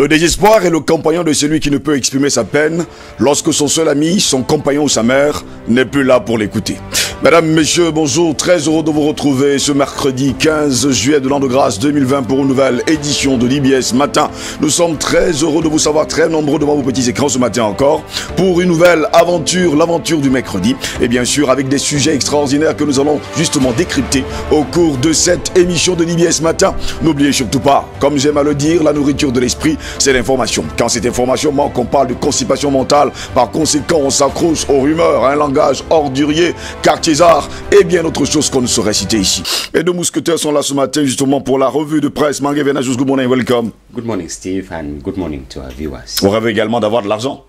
Le désespoir est le compagnon de celui qui ne peut exprimer sa peine lorsque son seul ami, son compagnon ou sa mère n'est plus là pour l'écouter. Mesdames, Messieurs, bonjour, très heureux de vous retrouver ce mercredi 15 juillet de l'an de grâce 2020 pour une nouvelle édition de l'IBS Matin. Nous sommes très heureux de vous savoir très nombreux devant vos petits écrans ce matin encore pour une nouvelle aventure, l'aventure du mercredi. Et bien sûr avec des sujets extraordinaires que nous allons justement décrypter au cours de cette émission de l'IBS Matin. N'oubliez surtout pas, comme j'aime à le dire, la nourriture de l'esprit, c'est l'information. Quand cette information manque, on parle de constipation mentale. Par conséquent, on s'accroche aux rumeurs, un langage ordurier, quartier et bien d'autres choses qu'on ne saurait citer ici. Et deux mousquetaires sont là ce matin justement pour la revue de presse. Mangue Venajus, good morning, welcome. Good morning, Steve, and good morning to our viewers. Vous rêvez également d'avoir de l'argent?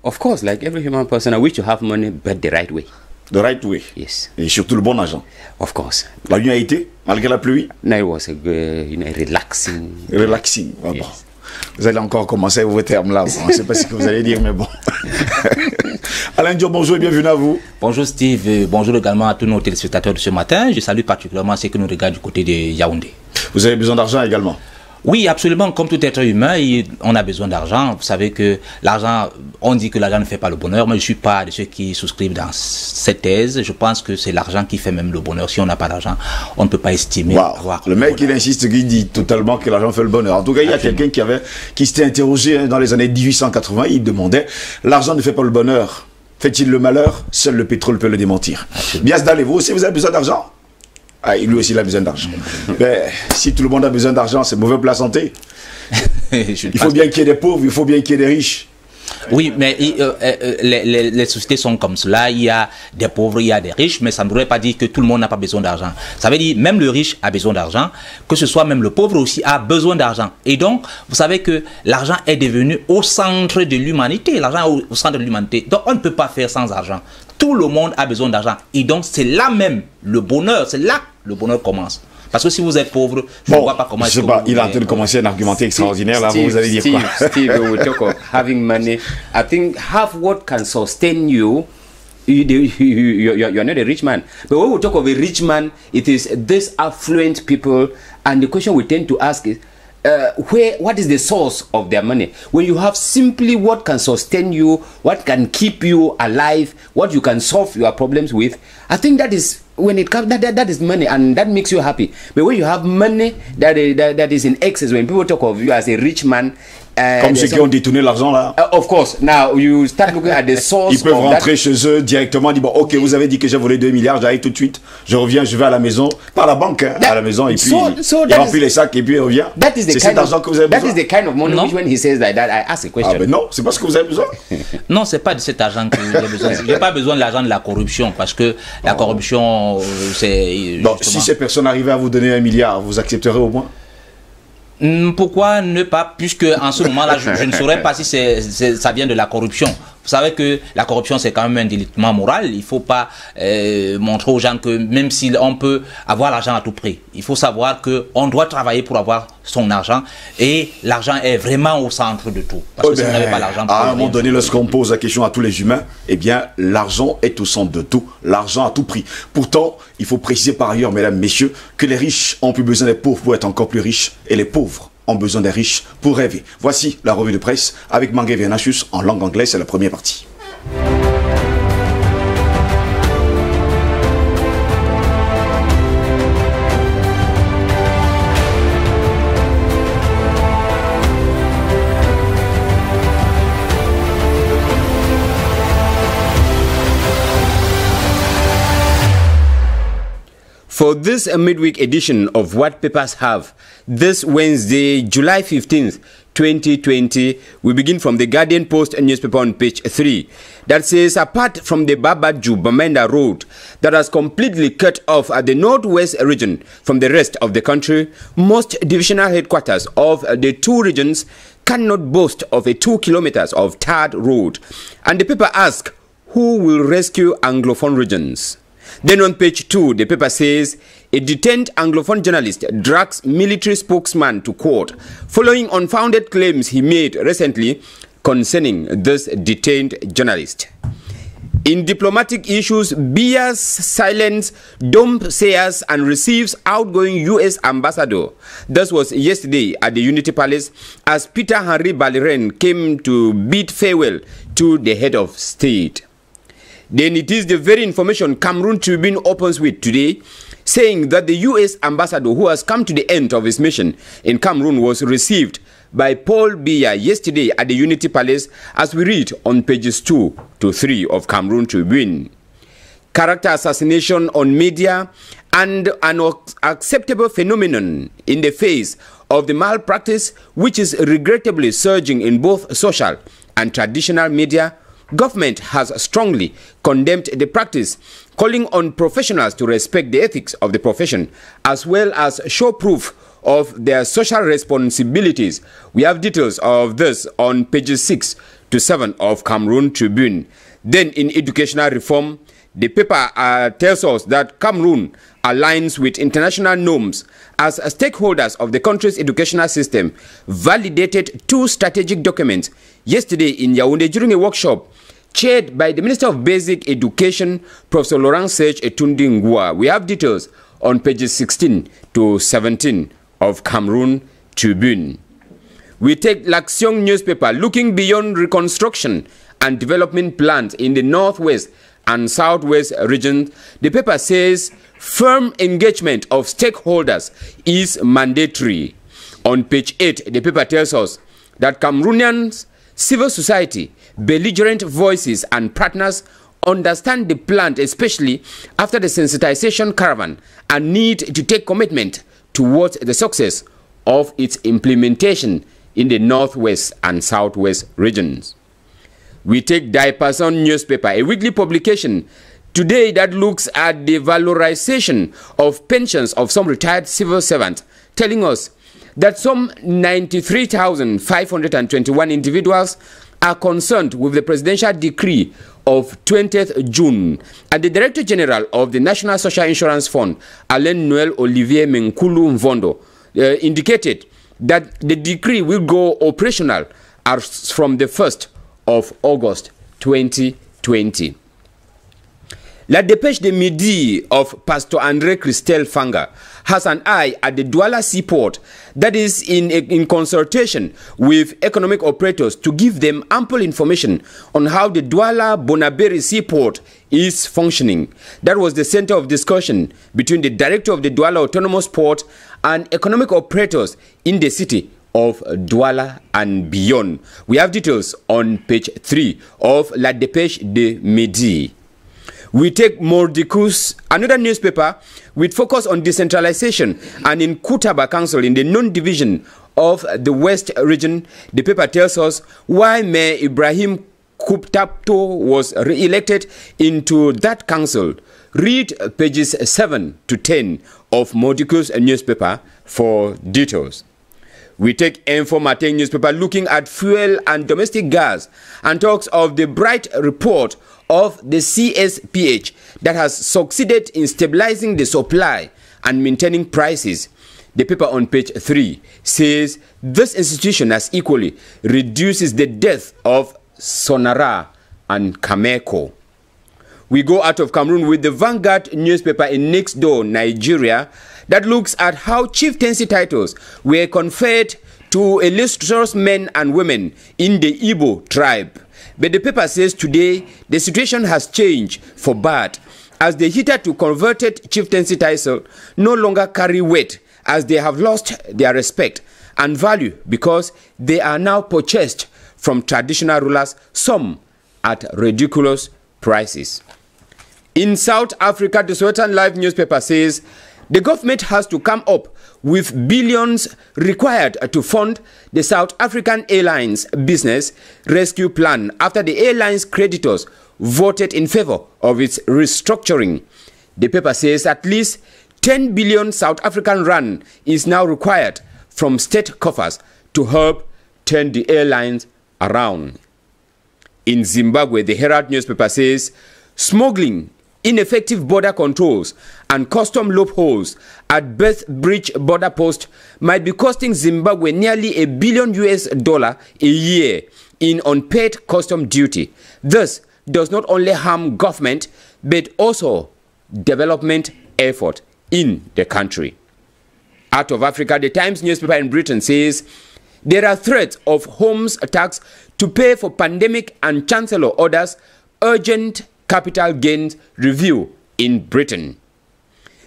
Of course, like every human person, I wish to have money, but the right way. The right way? Yes. Et surtout le bon argent? Of course. La nuit a été, malgré la pluie? No, it was a relaxing. Relaxing, ah, yes. Bon. Vous allez encore commencer vos termes là. On ne sait pas ce que vous allez dire, mais bon. Alain Diop, bonjour et bienvenue à vous. Bonjour Steve, bonjour également à tous nos téléspectateurs de ce matin. Je salue particulièrement ceux qui nous regardent du côté de Yaoundé. Vous avez besoin d'argent également? Oui, absolument. Comme tout être humain, on a besoin d'argent. Vous savez que l'argent, on dit que l'argent ne fait pas le bonheur. Moi, je ne suis pas de ceux qui souscrivent dans cette thèse. Je pense que c'est l'argent qui fait même le bonheur. Si on n'a pas d'argent, on ne peut pas estimer avoir le mec, il insiste, il dit totalement que l'argent fait le bonheur. En tout cas, il y a quelqu'un qui s'était interrogé dans les années 1880. Il demandait, l'argent ne fait pas le bonheur. Fait-il le malheur? Seul le pétrole peut le démentir. Bias Dalé, vous aussi, vous avez besoin d'argent? Ah, lui aussi, il a besoin d'argent. Mais si tout le monde a besoin d'argent, c'est mauvais pour la santé. Il faut bien qu'il y ait des pauvres, il faut bien qu'il y ait des riches. Oui, mais les sociétés sont comme cela. Il y a des pauvres, il y a des riches, mais ça ne voudrait pas dire que tout le monde n'a pas besoin d'argent. Ça veut dire même le riche a besoin d'argent, que ce soit même le pauvre aussi a besoin d'argent. Et donc, vous savez que l'argent est devenu au centre de l'humanité. L'argent est au centre de l'humanité. Donc, on ne peut pas faire sans argent. Tout le monde a besoin d'argent. Et donc, c'est là même le bonheur. C'est là que le bonheur commence. Parce que si vous êtes pauvre, je ne vois pas comment... Je sais pas, il est en train de commencer un argumentaire extraordinaire, là, vous allez dire quoi? Steve, we talk of having money. I think half what can sustain you, you're not a rich man. But when we talk of a rich man, it is this affluent people, and the question we tend to ask is, what is the source of their money? When you have simply what can sustain you, what can keep you alive, what you can solve your problems with, I think that is... When it comes, that is money, and that makes you happy. But when you have money that is in excess, when people talk of you as a rich man, comme ceux qui ont détourné l'argent là. Of course, now you start looking at the source. Ils peuvent rentrer chez eux directement, dire bon, ok, vous avez dit que j'ai volé 2 milliards, j'arrive tout de suite, je reviens, je vais à la maison, pas à la banque, hein, à la maison, et puis il remplit les sacs et puis il revient. C'est cet argent que vous avez besoin. That is the kind of money which when he says that I ask a question. Ah ben non, c'est pas ce que vous avez besoin. Non, c'est pas de cet argent que j'ai besoin. J'ai pas besoin de l'argent de la corruption, parce que la corruption, c'est... Donc, si ces personnes arrivaient à vous donner 1 milliard, vous accepterez au moins? Pourquoi ne pas, puisque en ce moment-là, je ne saurais pas si ça vient de la corruption. Vous savez que la corruption, c'est quand même un délitement moral. Il ne faut pas montrer aux gens que même si on peut avoir l'argent à tout prix, il faut savoir qu'on doit travailler pour avoir son argent. Et l'argent est vraiment au centre de tout. Parce que si vous n'avez pas l'argent... À un moment donné, lorsqu'on pose la question à tous les humains, eh bien, l'argent est au centre de tout. L'argent à tout prix. Pourtant, il faut préciser par ailleurs, mesdames, messieurs, que les riches ont plus besoin des pauvres pour être encore plus riches. Et les pauvres ont besoin des riches pour rêver. Voici la revue de presse avec Mangue Venajus en langue anglaise, c'est la première partie. For this midweek edition of What Papers Have, this Wednesday, July 15th, 2020, we begin from the Guardian Post newspaper on page 3 that says, apart from the Babaju-Bamenda road that has completely cut off at the northwest region from the rest of the country, most divisional headquarters of the two regions cannot boast of a 2 kilometers of tarred road. And the paper asks, who will rescue Anglophone regions? Then on page 2, the paper says, a detained Anglophone journalist drags military spokesman to court following unfounded claims he made recently concerning this detained journalist. In diplomatic issues, Biya's silence doomsayers and receives outgoing U.S. ambassador. This was yesterday at the Unity Palace as Peter Henry Baleren came to bid farewell to the head of state. Then it is the very information Cameroon Tribune opens with today, saying that the U.S. ambassador who has come to the end of his mission in Cameroon was received by Paul Biya yesterday at the Unity Palace, as we read on pages 2 to 3 of Cameroon Tribune. Character assassination on media and an unacceptable phenomenon in the face of the malpractice which is regrettably surging in both social and traditional media. Government has strongly condemned the practice, calling on professionals to respect the ethics of the profession as well as show proof of their social responsibilities. We have details of this on pages 6 to 7 of Cameroon Tribune. Then in educational reform, the paper tells us that Cameroon aligns with international norms as stakeholders of the country's educational system validated 2 strategic documents yesterday in Yaoundé during a workshop chaired by the Minister of Basic Education, Professor Laurent Serge Etundi Ngua. We have details on pages 16 to 17 of Cameroon Tribune. We take L'Action newspaper looking beyond reconstruction and development plans in the northwest and southwest regions. The paper says firm engagement of stakeholders is mandatory. On page 8, the paper tells us that Cameroonians, civil society, belligerent voices and partners understand the plan, especially after the sensitization caravan, and need to take commitment towards the success of its implementation in the northwest and southwest regions. We take Daipason newspaper, a weekly publication today that looks at the valorization of pensions of some retired civil servants, telling us that some 93,521 individuals are concerned with the presidential decree of 20th June. And the Director General of the National Social Insurance Fund, Alain Noel Olivier Menkulu Mvondo, indicated that the decree will go operational as from the 1st of August 2020. La Dépêche de Midi of Pastor André Christel Fanga has an eye at the Douala seaport that is in consultation with economic operators to give them ample information on how the Douala Bonaberi seaport is functioning. That was the center of discussion between the director of the Douala Autonomous Port and economic operators in the city of Douala and beyond. We have details on page 3 of La Dépêche de Midi. We take Mordicus, another newspaper with focus on decentralization, and in Kutaba Council in the non-division of the West region, the paper tells us why Mayor Ibrahim Kuptapto was re-elected into that council. Read pages 7 to 10 of Mordicus newspaper for details. We take Info Matin newspaper looking at fuel and domestic gas and talks of the bright report of the CSPH that has succeeded in stabilizing the supply and maintaining prices. The paper on page 3 says this institution as equally reduces the death of Sonara and Kameko. We go out of Cameroon with the Vanguard newspaper in next door, Nigeria, that looks at how chieftaincy titles were conferred to illustrious men and women in the Igbo tribe. But the paper says today the situation has changed for bad, as the hitherto converted chieftaincy title no longer carry weight, as they have lost their respect and value because they are now purchased from traditional rulers, some at ridiculous prices. In South Africa, the Sowetan Live newspaper says the government has to come up with billions required to fund the South African Airlines business rescue plan after the airline's creditors voted in favor of its restructuring. The paper says at least 10 billion South African rand is now required from state coffers to help turn the airlines around. In Zimbabwe, the Herald newspaper says smuggling, ineffective border controls and custom loopholes at Bethbridge border post might be costing Zimbabwe nearly $1 billion a year in unpaid custom duty. Thus, does not only harm government, but also development effort in the country. Out of Africa, the Times newspaper in Britain says, there are threats of Holmes attacks to pay for pandemic and Chancellor orders urgent capital gains review in Britain.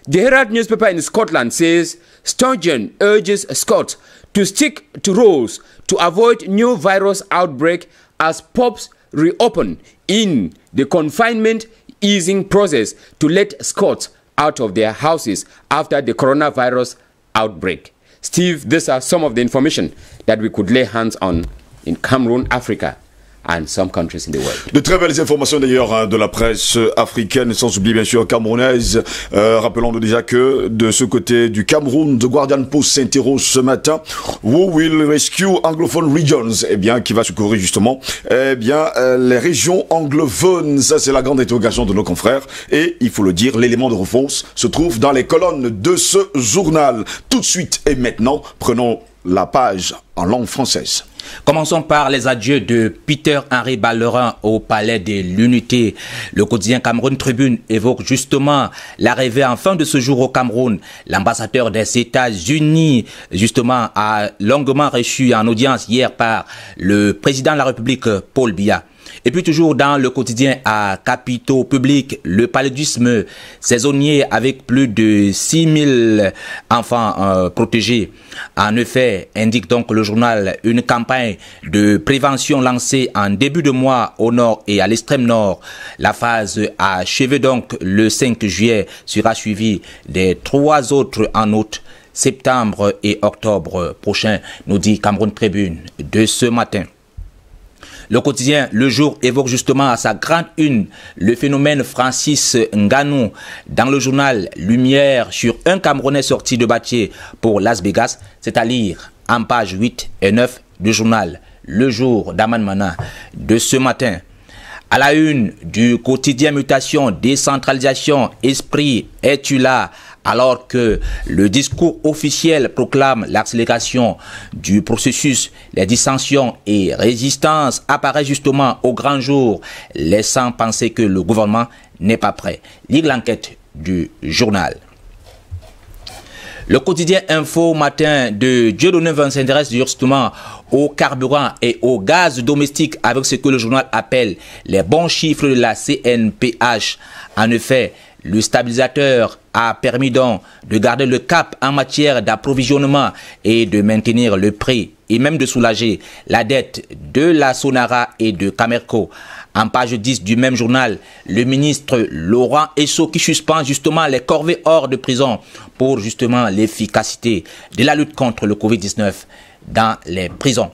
The Herald newspaper in Scotland says Sturgeon urges Scots to stick to rules to avoid new virus outbreak as pubs reopen in the confinement easing process to let Scots out of their houses after the coronavirus outbreak. Steve, these are some of the information that we could lay hands on in Cameroon, Africa, and some countries in the world. De très belles informations d'ailleurs de la presse africaine, sans oublier bien sûr camerounaise. Rappelons-nous déjà que de ce côté du Cameroun, The Guardian Post s'interroge ce matin. Who will rescue anglophone regions? Eh bien, qui va secourir justement les régions anglophones. Ça, c'est la grande interrogation de nos confrères. Et il faut le dire, l'élément de réponse se trouve dans les colonnes de ce journal. Tout de suite et maintenant, prenons la page en langue française. Commençons par les adieux de Peter-Henri Ballerin au Palais de l'Unité. Le quotidien Cameroun Tribune évoque justement l'arrivée en fin de ce jour au Cameroun. L'ambassadeur des États-Unis, justement, a longuement reçu en audience hier par le président de la République, Paul Biya. Et puis toujours dans le quotidien à capitaux publics, le paludisme saisonnier avec plus de 6000 enfants protégés. En effet, indique donc le journal, une campagne de prévention lancée en début de mois au nord et à l'extrême nord. La phase achevée donc le 5 juillet sera suivie des 3 autres en août, septembre et octobre prochain, nous dit Cameroun Tribune de ce matin. Le quotidien Le Jour évoque justement à sa grande une le phénomène Francis Ngannou. Dans le journal Lumière sur un Camerounais sorti de Bathie pour Las Vegas, c'est à lire en page 8 et 9 du journal Le Jour d'Aman Mana de ce matin. À la une du quotidien Mutation, décentralisation, esprit, es-tu là? Alors que le discours officiel proclame l'accélération du processus, les dissensions et résistances apparaissent justement au grand jour, laissant penser que le gouvernement n'est pas prêt. Lire l'enquête du journal. Le quotidien Info Matin de Dieudonné s'intéresse justement au carburant et au gaz domestique avec ce que le journal appelle les bons chiffres de la CNPH. En effet, le stabilisateur a permis donc de garder le cap en matière d'approvisionnement et de maintenir le prix et même de soulager la dette de la Sonara et de Camerco. En page 10 du même journal, le ministre Laurent Esso qui suspend justement les corvées hors de prison pour justement l'efficacité de la lutte contre le Covid-19 dans les prisons.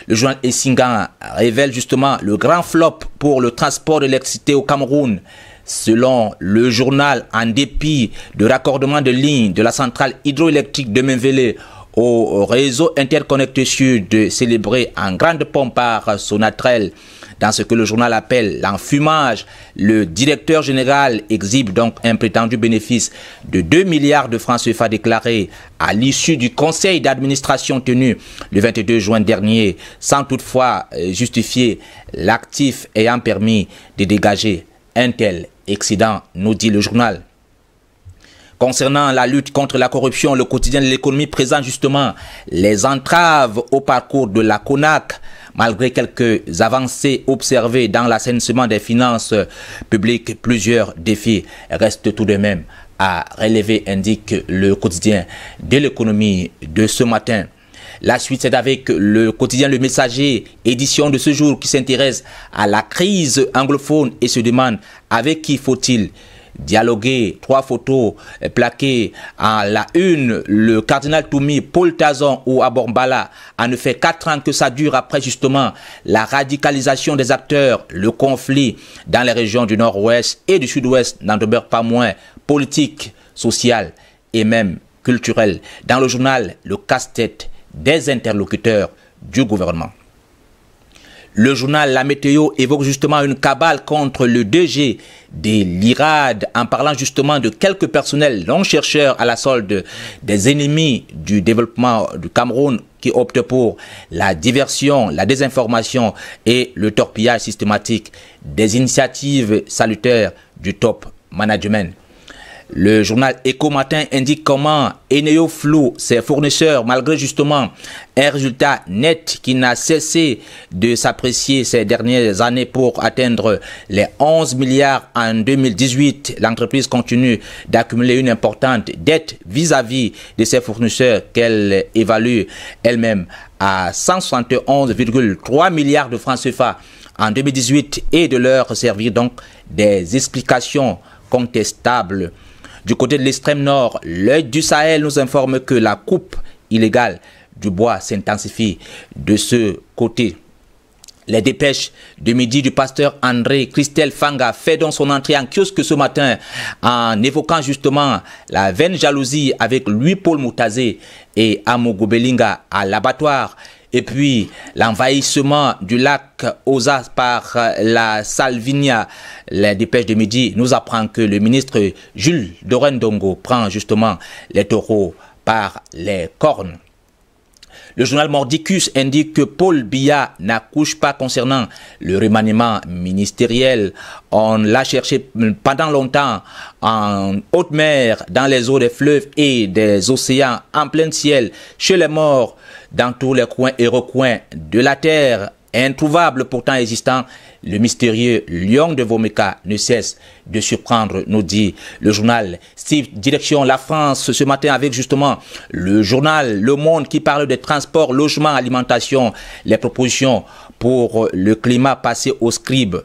Le journal Essingan révèle justement le grand flop pour le transport d'électricité au Cameroun. Selon le journal, en dépit de raccordement de lignes de la centrale hydroélectrique de Menvele au réseau interconnecté sud célébré en grande pompe par Sonatrel, dans ce que le journal appelle l'enfumage, le directeur général exhibe donc un prétendu bénéfice de 2 milliards de francs CFA déclarés à l'issue du conseil d'administration tenu le 22 juin dernier, sans toutefois justifier l'actif ayant permis de dégager un tel excédent, nous dit le journal. Concernant la lutte contre la corruption, le quotidien de l'économie présente justement les entraves au parcours de la CONAC. Malgré quelques avancées observées dans l'assainissement des finances publiques, plusieurs défis restent tout de même à relever, indique le quotidien de l'économie de ce matin. La suite, c'est avec le quotidien Le Messager, édition de ce jour, qui s'intéresse à la crise anglophone et se demande avec qui faut-il dialoguer. 3 photos plaquées en la une, le cardinal Toumi, Paul Tazon ou Abombala. En effet, 4 ans que ça dure après justement la radicalisation des acteurs, le conflit dans les régions du nord-ouest et du sud-ouest n'en demeure pas moins politique, social et même culturel. Dans le journal, le casse-tête des interlocuteurs du gouvernement. Le journal La Météo évoque justement une cabale contre le 2G de l'IRAD en parlant justement de quelques personnels non chercheurs à la solde des ennemis du développement du Cameroun qui optent pour la diversion, la désinformation et le torpillage systématique des initiatives salutaires du top management. Le journal Eco-Matin indique comment Eneo floue ses fournisseurs malgré justement un résultat net qui n'a cessé de s'apprécier ces dernières années pour atteindre les 11 milliards en 2018. L'entreprise continue d'accumuler une importante dette vis-à-vis de ses fournisseurs qu'elle évalue elle-même à 171,3 milliards de francs CFA en 2018 et de leur servir donc des explications contestables. Du côté de l'extrême nord, l'œil du Sahel nous informe que la coupe illégale du bois s'intensifie de ce côté. Les dépêches de midi du pasteur André Christelle Fanga fait donc son entrée en kiosque ce matin en évoquant justement la vaine jalousie avec Louis-Paul Moutazé et Amogo Belinga à l'abattoir. Et puis, l'envahissement du lac Osa par la Salvinia, les dépêches de midi, nous apprend que le ministre Jules Dorendongo prend justement les taureaux par les cornes. Le journal Mordicus indique que Paul Biya n'accouche pas concernant le remaniement ministériel. On l'a cherché pendant longtemps en haute mer, dans les eaux des fleuves et des océans, en plein ciel, chez les morts, dans tous les coins et recoins de la terre. Introuvable pourtant existant, le mystérieux lion de Vomeka ne cesse de surprendre, nous dit le journal. Steve, direction la France ce matin avec justement le journal Le Monde qui parle des transports, logements, alimentation, les propositions pour le climat passées au scribe.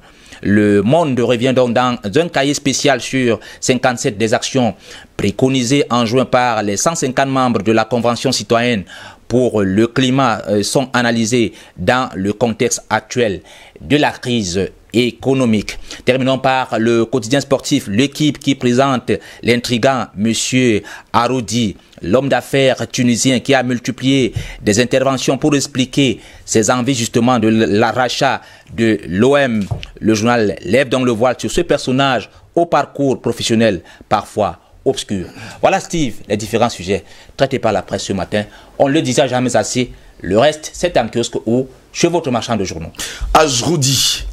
Le Monde revient donc dans un cahier spécial sur 57 des actions préconisées en juin par les 150 membres de la Convention citoyenne pour le climat sont analysés dans le contexte actuel de la crise économique. Terminons par le quotidien sportif, l'équipe qui présente l'intrigant monsieur Aroudi, l'homme d'affaires tunisien qui a multiplié des interventions pour expliquer ses envies justement de l'arrachat de l'OM. Le journal lève donc le voile sur ce personnage au parcours professionnel parfois obscur. Voilà Steve, les différents sujets traités par la presse ce matin. On ne le disait jamais assez, le reste c'est en kiosque ou chez votre marchand de journaux. Ajroudi.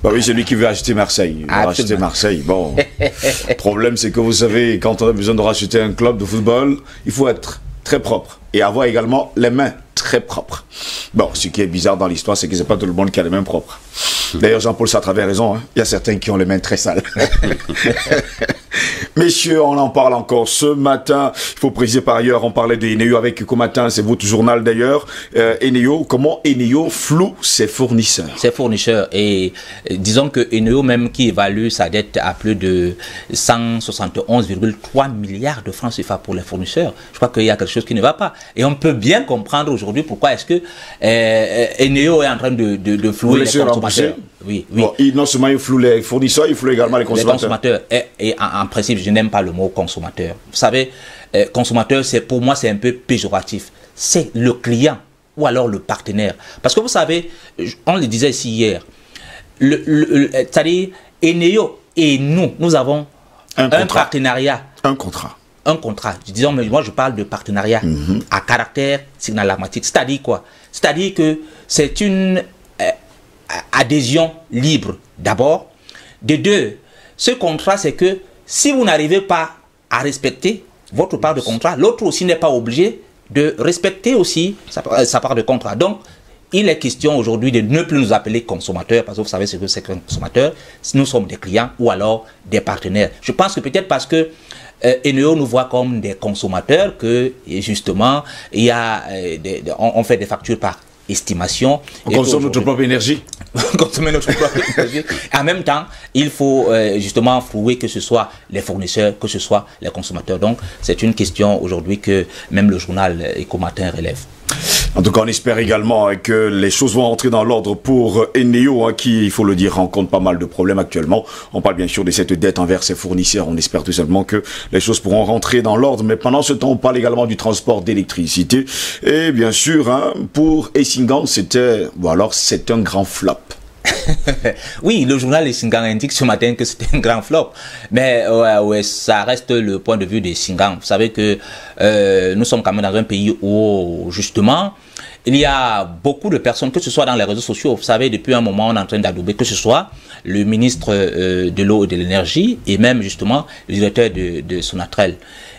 Bah oui, c'est lui qui veut acheter Marseille. Il va acheter Marseille. Bon, le problème c'est que vous savez, quand on a besoin de racheter un club de football, il faut être très propre et avoir également les mains très propres. Bon, ce qui est bizarre dans l'histoire, c'est que c'est pas tout le monde qui a les mains propres. D'ailleurs, Jean-Paul Sartre avait raison, hein. Il y a certains qui ont les mains très sales. Messieurs, on en parle encore ce matin. Il faut préciser par ailleurs, on parlait de Eneo avec Eco-Matin, c'est votre journal d'ailleurs. Eneo, comment Eneo floue ses fournisseurs? Ses fournisseurs. Et disons que Eneo même qui évalue sa dette à plus de 171,3 milliards de francs CFA pour les fournisseurs. Je crois qu'il y a quelque chose qui ne va pas. Et on peut bien comprendre aujourd'hui pourquoi est-ce que Eneo est en train de flouer les consommateurs. Oui. Bon, non seulement il floue les fournisseurs, il floue également les consommateurs. Et en principe, je n'aime pas le mot consommateur. Vous savez, consommateur, pour moi, c'est un peu péjoratif. C'est le client ou alors le partenaire. Parce que vous savez, on le disait ici hier, c'est-à-dire, Eneo et nous avons un partenariat. Un contrat. Disons, mais moi, je parle de partenariat à caractère signalamatique. C'est-à-dire quoi? C'est-à-dire que c'est une adhésion libre d'abord. De deux, ce contrat, c'est que si vous n'arrivez pas à respecter votre part de contrat, l'autre aussi n'est pas obligé de respecter aussi sa part de contrat. Donc, il est question aujourd'hui de ne plus nous appeler consommateurs, parce que vous savez ce que c'est qu'un consommateur. Nous sommes des clients ou alors des partenaires. Je pense que peut-être parce que Eneo nous voit comme des consommateurs que justement il y a on fait des factures par estimation. On consomme notre propre énergie. Consommer notre propre énergie. En même temps, il faut justement flouer que ce soit les fournisseurs, que ce soit les consommateurs. Donc, c'est une question aujourd'hui que même le journal Eco-Matin relève. En tout cas, on espère également que les choses vont entrer dans l'ordre pour Eneo, qui, il faut le dire, rencontre pas mal de problèmes actuellement. On parle bien sûr de cette dette envers ses fournisseurs. On espère tout simplement que les choses pourront rentrer dans l'ordre. Mais pendant ce temps, on parle également du transport d'électricité. Et bien sûr, pour Essingan, c'était, ou alors c'est un grand flop. Oui, le journal Essingan indique ce matin que c'était un grand flop. Mais ouais, ça reste le point de vue des Essingan. Vous savez que nous sommes quand même dans un pays où, justement, il y a beaucoup de personnes, que ce soit dans les réseaux sociaux, vous savez, depuis un moment, on est en train d'adouber, que ce soit le ministre de l'eau et de l'énergie et même, justement, le directeur de Sonatrel.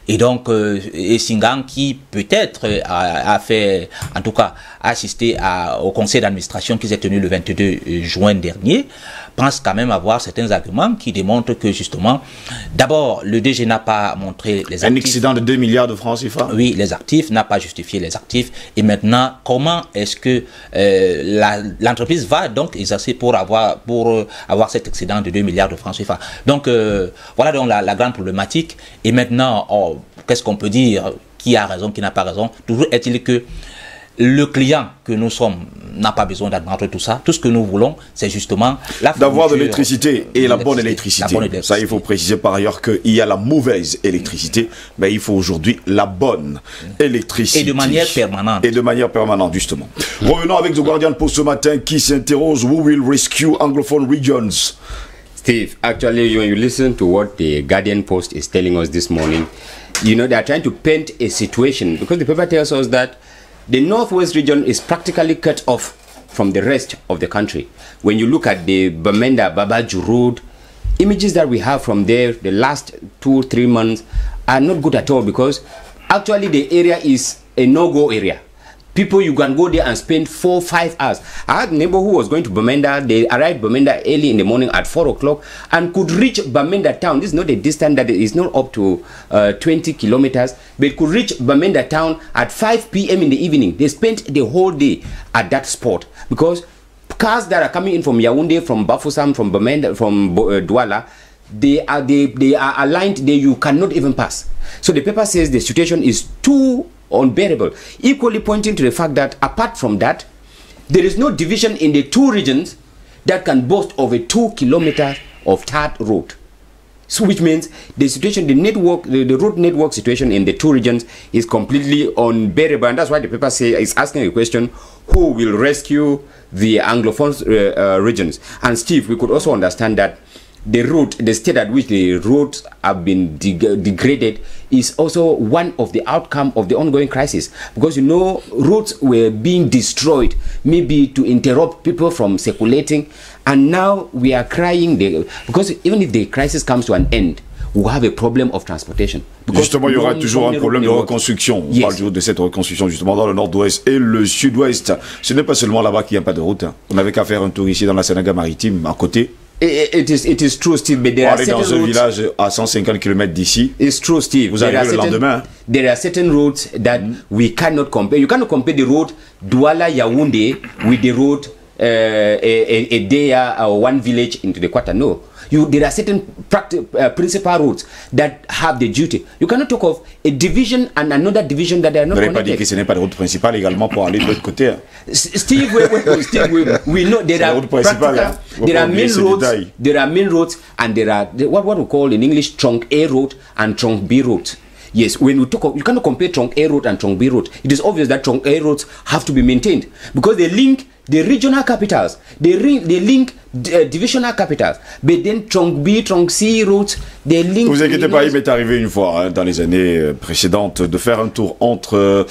Et donc, Essingan, qui peut-être a fait, en tout cas, assisté au conseil d'administration qui s'est tenu le 22 juin dernier, pense quand même avoir certains arguments qui démontrent que, justement, d'abord, le DG n'a pas montré les actifs. Un excédent de 2 milliards de francs CFA. Oui, les actifs, n'a pas justifié les actifs. Et maintenant, comment est-ce que l'entreprise va donc exercer pour avoir cet excédent de 2 milliards de francs CFA? Donc, voilà donc la grande problématique. Et maintenant, qu'est-ce qu'on peut dire? Qui a raison, qui n'a pas raison? Toujours est-il que le client que nous sommes n'a pas besoin d'admettre tout ça. Tout ce que nous voulons, c'est justement d'avoir de l'électricité et la bonne électricité. Ça, il faut préciser par ailleurs qu'il y a la mauvaise électricité, mais il faut aujourd'hui la bonne électricité. Et de manière permanente. Et de manière permanente, justement. Revenons avec The Guardian pour ce matin qui s'interroge: Who will rescue Anglophone regions? Steve, actually, when you listen to what the Guardian Post is telling us this morning, you know, they are trying to paint a situation, because the paper tells us that the Northwest region is practically cut off from the rest of the country. When you look at the Bamenda Babaju Road, images that we have from there the last 2-3 months are not good at all, because actually the area is a no-go area. People, you can go there and spend 4-5 hours. I had a neighbor who was going to Bamenda. They arrived Bamenda early in the morning at 4 o'clock and could reach Bamenda town. This is not a distance that is not up to 20 kilometers, but could reach Bamenda town at 5 p.m. in the evening. They spent the whole day at that spot, because cars that are coming in from Yaoundé, from Bafoussam, from Bamenda, from Douala, they are aligned there. You cannot even pass. So the paper says the situation is too unbearable, equally pointing to the fact that apart from that, there is no division in the two regions that can boast of a 2 kilometers of tarred road. So which means the situation, the network, the road network situation in the two regions is completely unbearable, and that's why the paper is asking a question: who will rescue the Anglophone regions? And Steve, we could also understand that the road, the state at which the roads have been degraded, is also one of the outcome of the ongoing crisis, because you know roads were being destroyed maybe to interrupt people from circulating, and now we are crying because even if the crisis comes to an end, we'll have a problem of transportation. Justement, il y aura toujours un problème de reconstruction. On parle toujours de cette reconstruction justement dans le nord-ouest et le sud-ouest. Ce n'est pas seulement là-bas qu'il n'y a pas de route. On n'avait qu'à faire un tour ici dans la Sénégal-Maritime à côté. It is true, Steve, but there are certain dans un village à 150 km d'ici. It's true, Steve. Vous arrivez le lendemain. There are certain roads that we cannot compare. You cannot compare the road Douala-Yaoundé with the road Edea or one village into the quarter. No. There are certain principal roads that have the duty. You cannot talk of a division and another division that they are not connected. Vous n'avez pas dit que ce n'est pas de route principale également pour aller de l'autre côté. Steve, we know there are main roads. There are main roads, and there are what we call in English trunk A road and trunk B road. Yes, when we talk of, you cannot compare trunk A road and trunk B road. It is obvious that trunk A roads have to be maintained, because they link the regional capitals, they link divisional capitals, but then trunk B, trunk C routes, they link. Vous inquiétez pas, il m'est arrivé une fois dans les années précédentes de faire un tour entre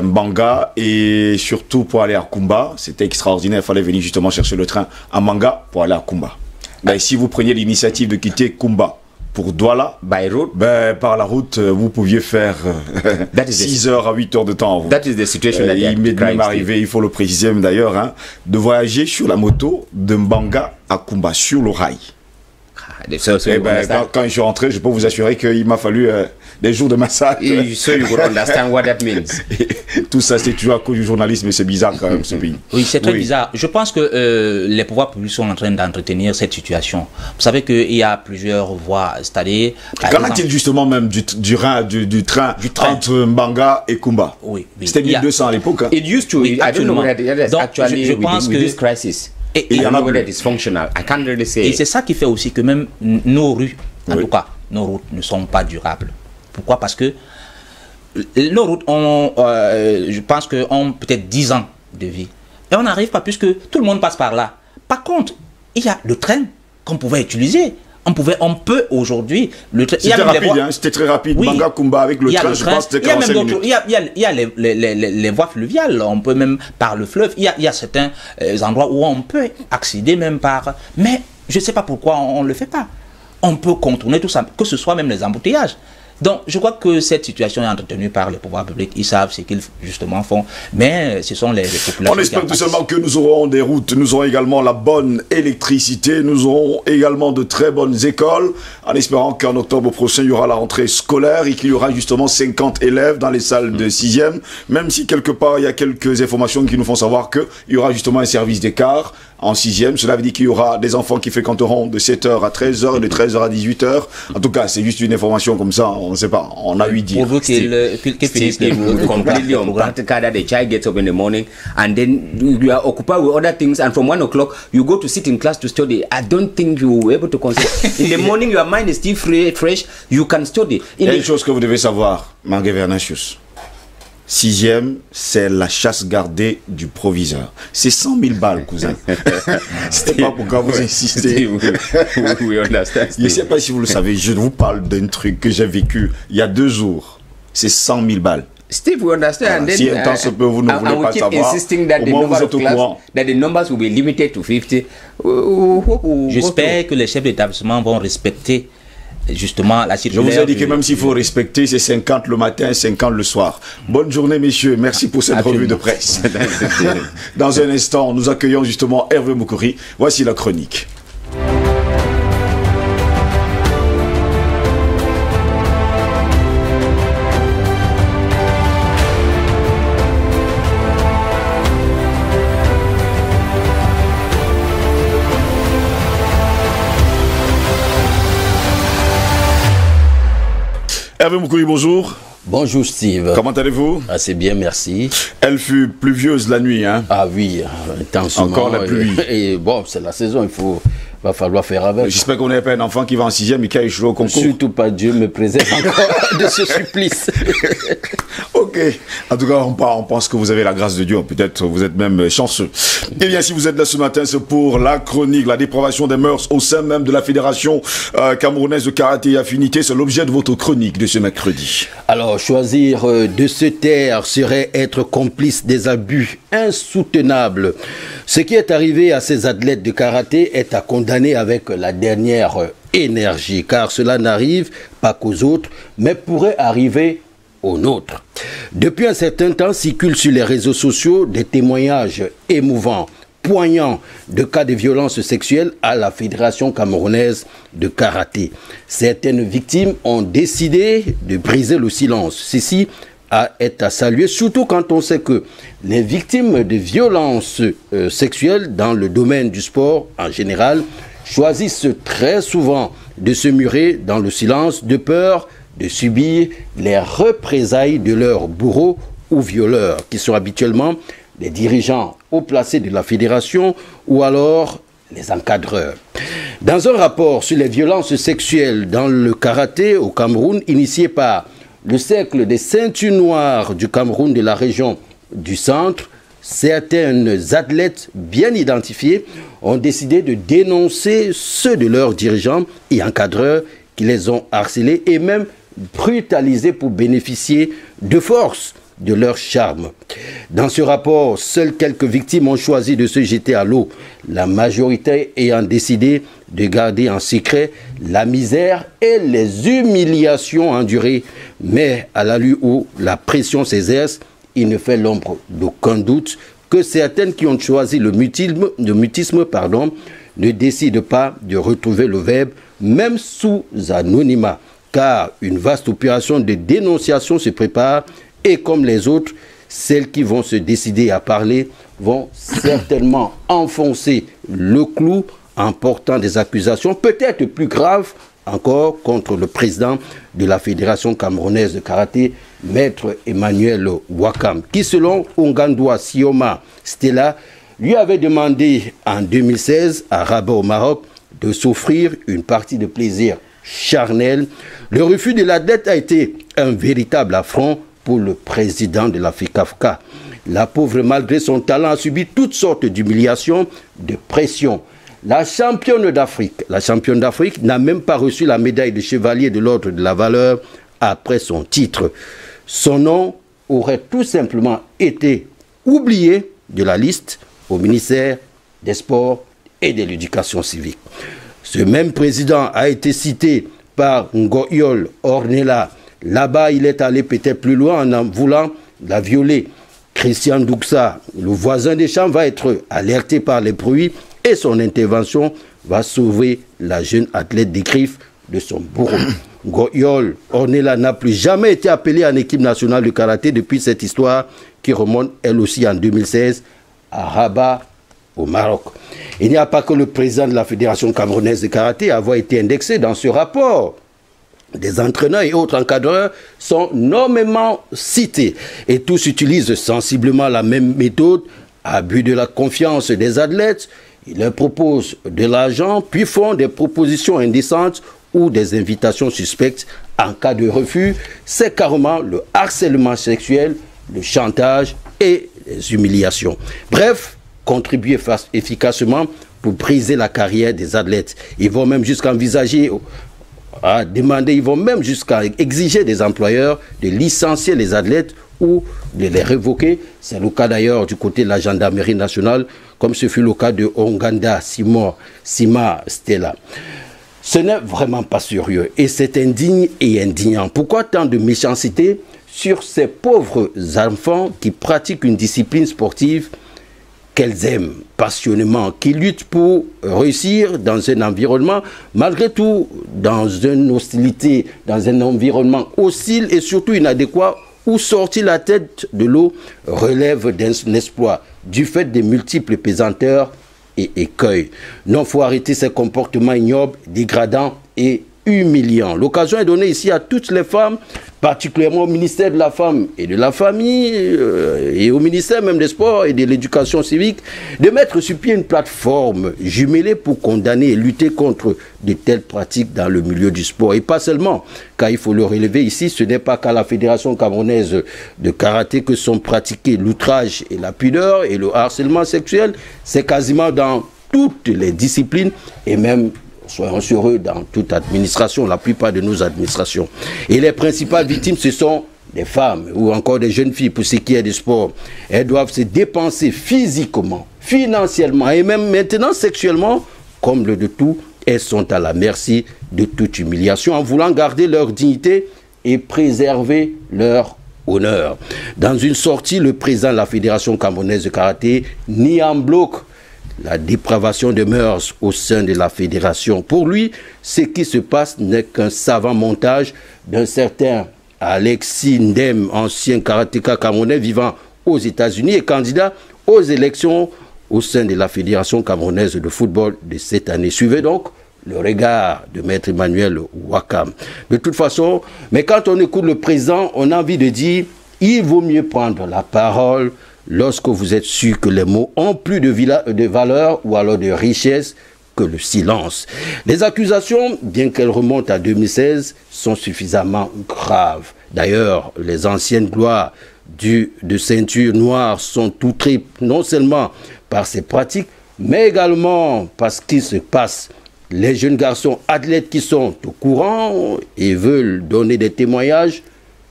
Manga et surtout pour aller à Kumba. C'était extraordinaire, il fallait venir justement chercher le train à Manga pour aller à Kumba. Mais si vous preniez l'initiative de quitter Kumba pour Douala, by road, par la route, vous pouviez faire 6 heures à 8 heures de temps en route. That is the situation il m'est même arrivé, il faut le préciser d'ailleurs, de voyager sur la moto de Mbanga à Kumba, sur le rail. Quand je suis rentré, je peux vous assurer qu'il m'a fallu des jours de massage. So you will understand what that means. Tout ça, c'est toujours à cause du journalisme, et c'est bizarre quand même, ce pays. Oui, c'est très bizarre. Je pense que les pouvoirs publics sont en train d'entretenir cette situation. Vous savez qu'il y a plusieurs voies, c'est-à-dire... Qu'en a-t-il justement même du train entre Mbanga et Kumba? Oui. C'était 1200 à l'époque. Hein. It used to. Oui, I don't know whether that is donc, actually je pense with que this crisis. Et I don't know whether it is functional. I can't really say. Et c'est ça qui fait aussi que même nos rues, en tout cas, nos routes ne sont pas durables. Pourquoi? Parce que nos routes ont, je pense ont peut-être 10 ans de vie. Et on n'arrive pas puisque tout le monde passe par là. Par contre, il y a le train qu'on pouvait utiliser. On peut aujourd'hui... C'était rapide, hein, c'était très rapide. Oui, Manga Kumba avec le train, je pense que c'était 45 minutes. Il y a les voies fluviales, on peut même par le fleuve. Il y a certains endroits où on peut accéder même par... Mais je ne sais pas pourquoi on ne le fait pas. On peut contourner tout ça, que ce soit même les embouteillages. Donc, je crois que cette situation est entretenue par les pouvoirs publics. Ils savent ce qu'ils justement font, mais ce sont les populations. On espère tout simplement que nous aurons des routes, nous aurons également la bonne électricité, nous aurons également de très bonnes écoles, en espérant qu'en octobre prochain, il y aura la rentrée scolaire et qu'il y aura justement 50 élèves dans les salles de 6e, même si quelque part, il y a quelques informations qui nous font savoir qu'il y aura justement un service d'écart en 6e. Cela veut dire qu'il y aura des enfants qui fréquenteront de 7h à 13h, de 13h à 18h. En tout cas, c'est juste une information comme ça, on ne sait pas, on a eu dit. Pour vous qu'il finisse les completely unpractical that the child gets up in the morning and then you are occupied with other things and from 1 o'clock you go to sit in class to study. I don't think you will be able to concentrate. In the morning your mind is still fresh, you can study. Il y a une chose que vous devez savoir, Marguerite Vernachus. 6e, c'est la chasse gardée du proviseur. C'est 100 000 balles, cousin. C'était pas pourquoi vous insistez. Je ne sais pas si vous le savez, je vous parle d'un truc que j'ai vécu il y a 2 jours. C'est 100 000 balles. Steve, we understand. Si un temps se peut, vous ne voulez pas savoir. That the numbers will be limited to 50. J'espère que les chefs d'établissement vont respecter justement la circulaire. Je vous ai dit que même s'il faut respecter, c'est 50 le matin, 50 le soir. Bonne journée, messieurs. Merci pour cette revue de presse. Dans un instant, nous accueillons justement Hervé Moukouri. Voici la chronique. Hervé Moukouri, bonjour. Bonjour Steve. Comment allez-vous? Assez bien, merci. Elle fut pluvieuse la nuit, hein? Ah oui, intensement. Encore la pluie. Et bon, c'est la saison, va falloir faire avec. J'espère qu'on n'est pas un enfant qui va en 6e et qui a échoué au concours. Surtout pas, Dieu me préserve encore de ce supplice. Ok. En tout cas, on pense que vous avez la grâce de Dieu. Peut-être vous êtes même chanceux. Eh bien, si vous êtes là ce matin, c'est pour la chronique, la dépravation des mœurs au sein même de la Fédération camerounaise de karaté et affinité. C'est l'objet de votre chronique de ce mercredi. Alors, choisir de se taire serait être complice des abus insoutenables. Ce qui est arrivé à ces athlètes de karaté est à condamner avec la dernière énergie, car cela n'arrive pas qu'aux autres, mais pourrait arriver aux nôtres. Depuis un certain temps, circulent sur les réseaux sociaux des témoignages émouvants, poignants de cas de violences sexuelles à la Fédération camerounaise de karaté. Certaines victimes ont décidé de briser le silence. Ceci est à saluer, surtout quand on sait que les victimes de violences sexuelles dans le domaine du sport en général choisissent très souvent de se murer dans le silence de peur de subir les représailles de leurs bourreaux ou violeurs, qui sont habituellement les dirigeants haut placés de la fédération ou alors les encadreurs. Dans un rapport sur les violences sexuelles dans le karaté au Cameroun, initié par le cercle des ceintures noires du Cameroun de la région du centre, certaines athlètes bien identifiées ont décidé de dénoncer ceux de leurs dirigeants et encadreurs qui les ont harcelés et même brutalisés pour bénéficier de force de leur charme. Dans ce rapport, seules quelques victimes ont choisi de se jeter à l'eau, la majorité ayant décidé de garder en secret la misère et les humiliations endurées. Mais à la lueur où la pression s'exerce, il ne fait l'ombre d'aucun doute que certaines qui ont choisi le mutisme, ne décident pas de retrouver le verbe, même sous anonymat. car une vaste opération de dénonciation se prépare et comme les autres, celles qui vont se décider à parler vont certainement enfoncer le clou en portant des accusations peut-être plus graves encore contre le président de la Fédération camerounaise de karaté, Maître Emmanuel Wakam, qui selon Ongandoua Sioma Stella, lui avait demandé en 2016 à Rabat au Maroc de s'offrir une partie de plaisir charnel. Le refus de l'athlète a été un véritable affront pour le président de la FECAFCA. La pauvre, malgré son talent, a subi toutes sortes d'humiliations, de pression. La championne d'Afrique n'a même pas reçu la médaille de chevalier de l'Ordre de la Valeur après son titre. Son nom aurait tout simplement été oublié de la liste au ministère des Sports et de l'Éducation civique. Ce même président a été cité par Ngoyol Ornella. Là-bas, il est allé peut-être plus loin en voulant la violer. Christian Douksa, le voisin des champs, va être alerté par les bruits et son intervention va sauver la jeune athlète des griffes de son bourreau. Ngoyol Ornella n'a plus jamais été appelé en équipe nationale de karaté depuis cette histoire qui remonte elle aussi en 2016 à Rabat au Maroc. Il n'y a pas que le président de la Fédération camerounaise de karaté à avoir été indexé dans ce rapport. Des entraîneurs et autres encadreurs sont nommément cités et tous utilisent sensiblement la même méthode, abus de la confiance des athlètes. Ils leur proposent de l'argent puis font des propositions indécentes ou des invitations suspectes. En cas de refus, c'est carrément le harcèlement sexuel, le chantage et les humiliations. Bref, contribuer efficacement pour briser la carrière des athlètes. Ils vont même jusqu'à envisager à demander, ils vont même jusqu'à exiger des employeurs de licencier les athlètes ou de les révoquer. C'est le cas d'ailleurs du côté de la gendarmerie nationale, comme ce fut le cas de Onganda Sima Stella. Ce n'est vraiment pas sérieux et c'est indigne et indignant. Pourquoi tant de méchanceté sur ces pauvres enfants qui pratiquent une discipline sportive qu'elles aiment passionnément, qui luttent pour réussir dans un environnement, malgré tout, dans une hostilité, dans un environnement hostile et surtout inadéquat, où sortir la tête de l'eau relève d'un exploit, du fait des multiples pesanteurs et écueils. Non, il faut arrêter ces comportements ignobles, dégradants et humiliants. L'occasion est donnée ici à toutes les femmes, particulièrement au ministère de la Femme et de la Famille et au ministère même des Sports et de l'Éducation civique, de mettre sur pied une plateforme jumelée pour condamner et lutter contre de telles pratiques dans le milieu du sport. Et pas seulement, car il faut le relever ici, ce n'est pas qu'à la Fédération camerounaise de karaté que sont pratiqués l'outrage et la pudeur et le harcèlement sexuel, c'est quasiment dans toutes les disciplines et même, soyons heureux, dans toute administration, la plupart de nos administrations. Et les principales victimes, ce sont des femmes ou encore des jeunes filles pour ce qui est du sport. Elles doivent se dépenser physiquement, financièrement et même maintenant sexuellement. Comble de tout, elles sont à la merci de toute humiliation en voulant garder leur dignité et préserver leur honneur. Dans une sortie, le président de la Fédération camerounaise de karaté nie en bloc la dépravation des mœurs au sein de la fédération. Pour lui, ce qui se passe n'est qu'un savant montage d'un certain Alexis Ndem, ancien karatéka camerounais vivant aux États-Unis et candidat aux élections au sein de la Fédération camerounaise de football de cette année. Suivez donc le regard de Maître Emmanuel Wakam. De toute façon, mais quand on écoute le président, on a envie de dire, il vaut mieux prendre la parole lorsque vous êtes sûr que les mots ont plus de valeur ou alors de richesse que le silence. Les accusations, bien qu'elles remontent à 2016, sont suffisamment graves. D'ailleurs, les anciennes gloires de ceinture noire sont outrées non seulement par ces pratiques, mais également parce qu'il se passe. Les jeunes garçons athlètes qui sont au courant et veulent donner des témoignages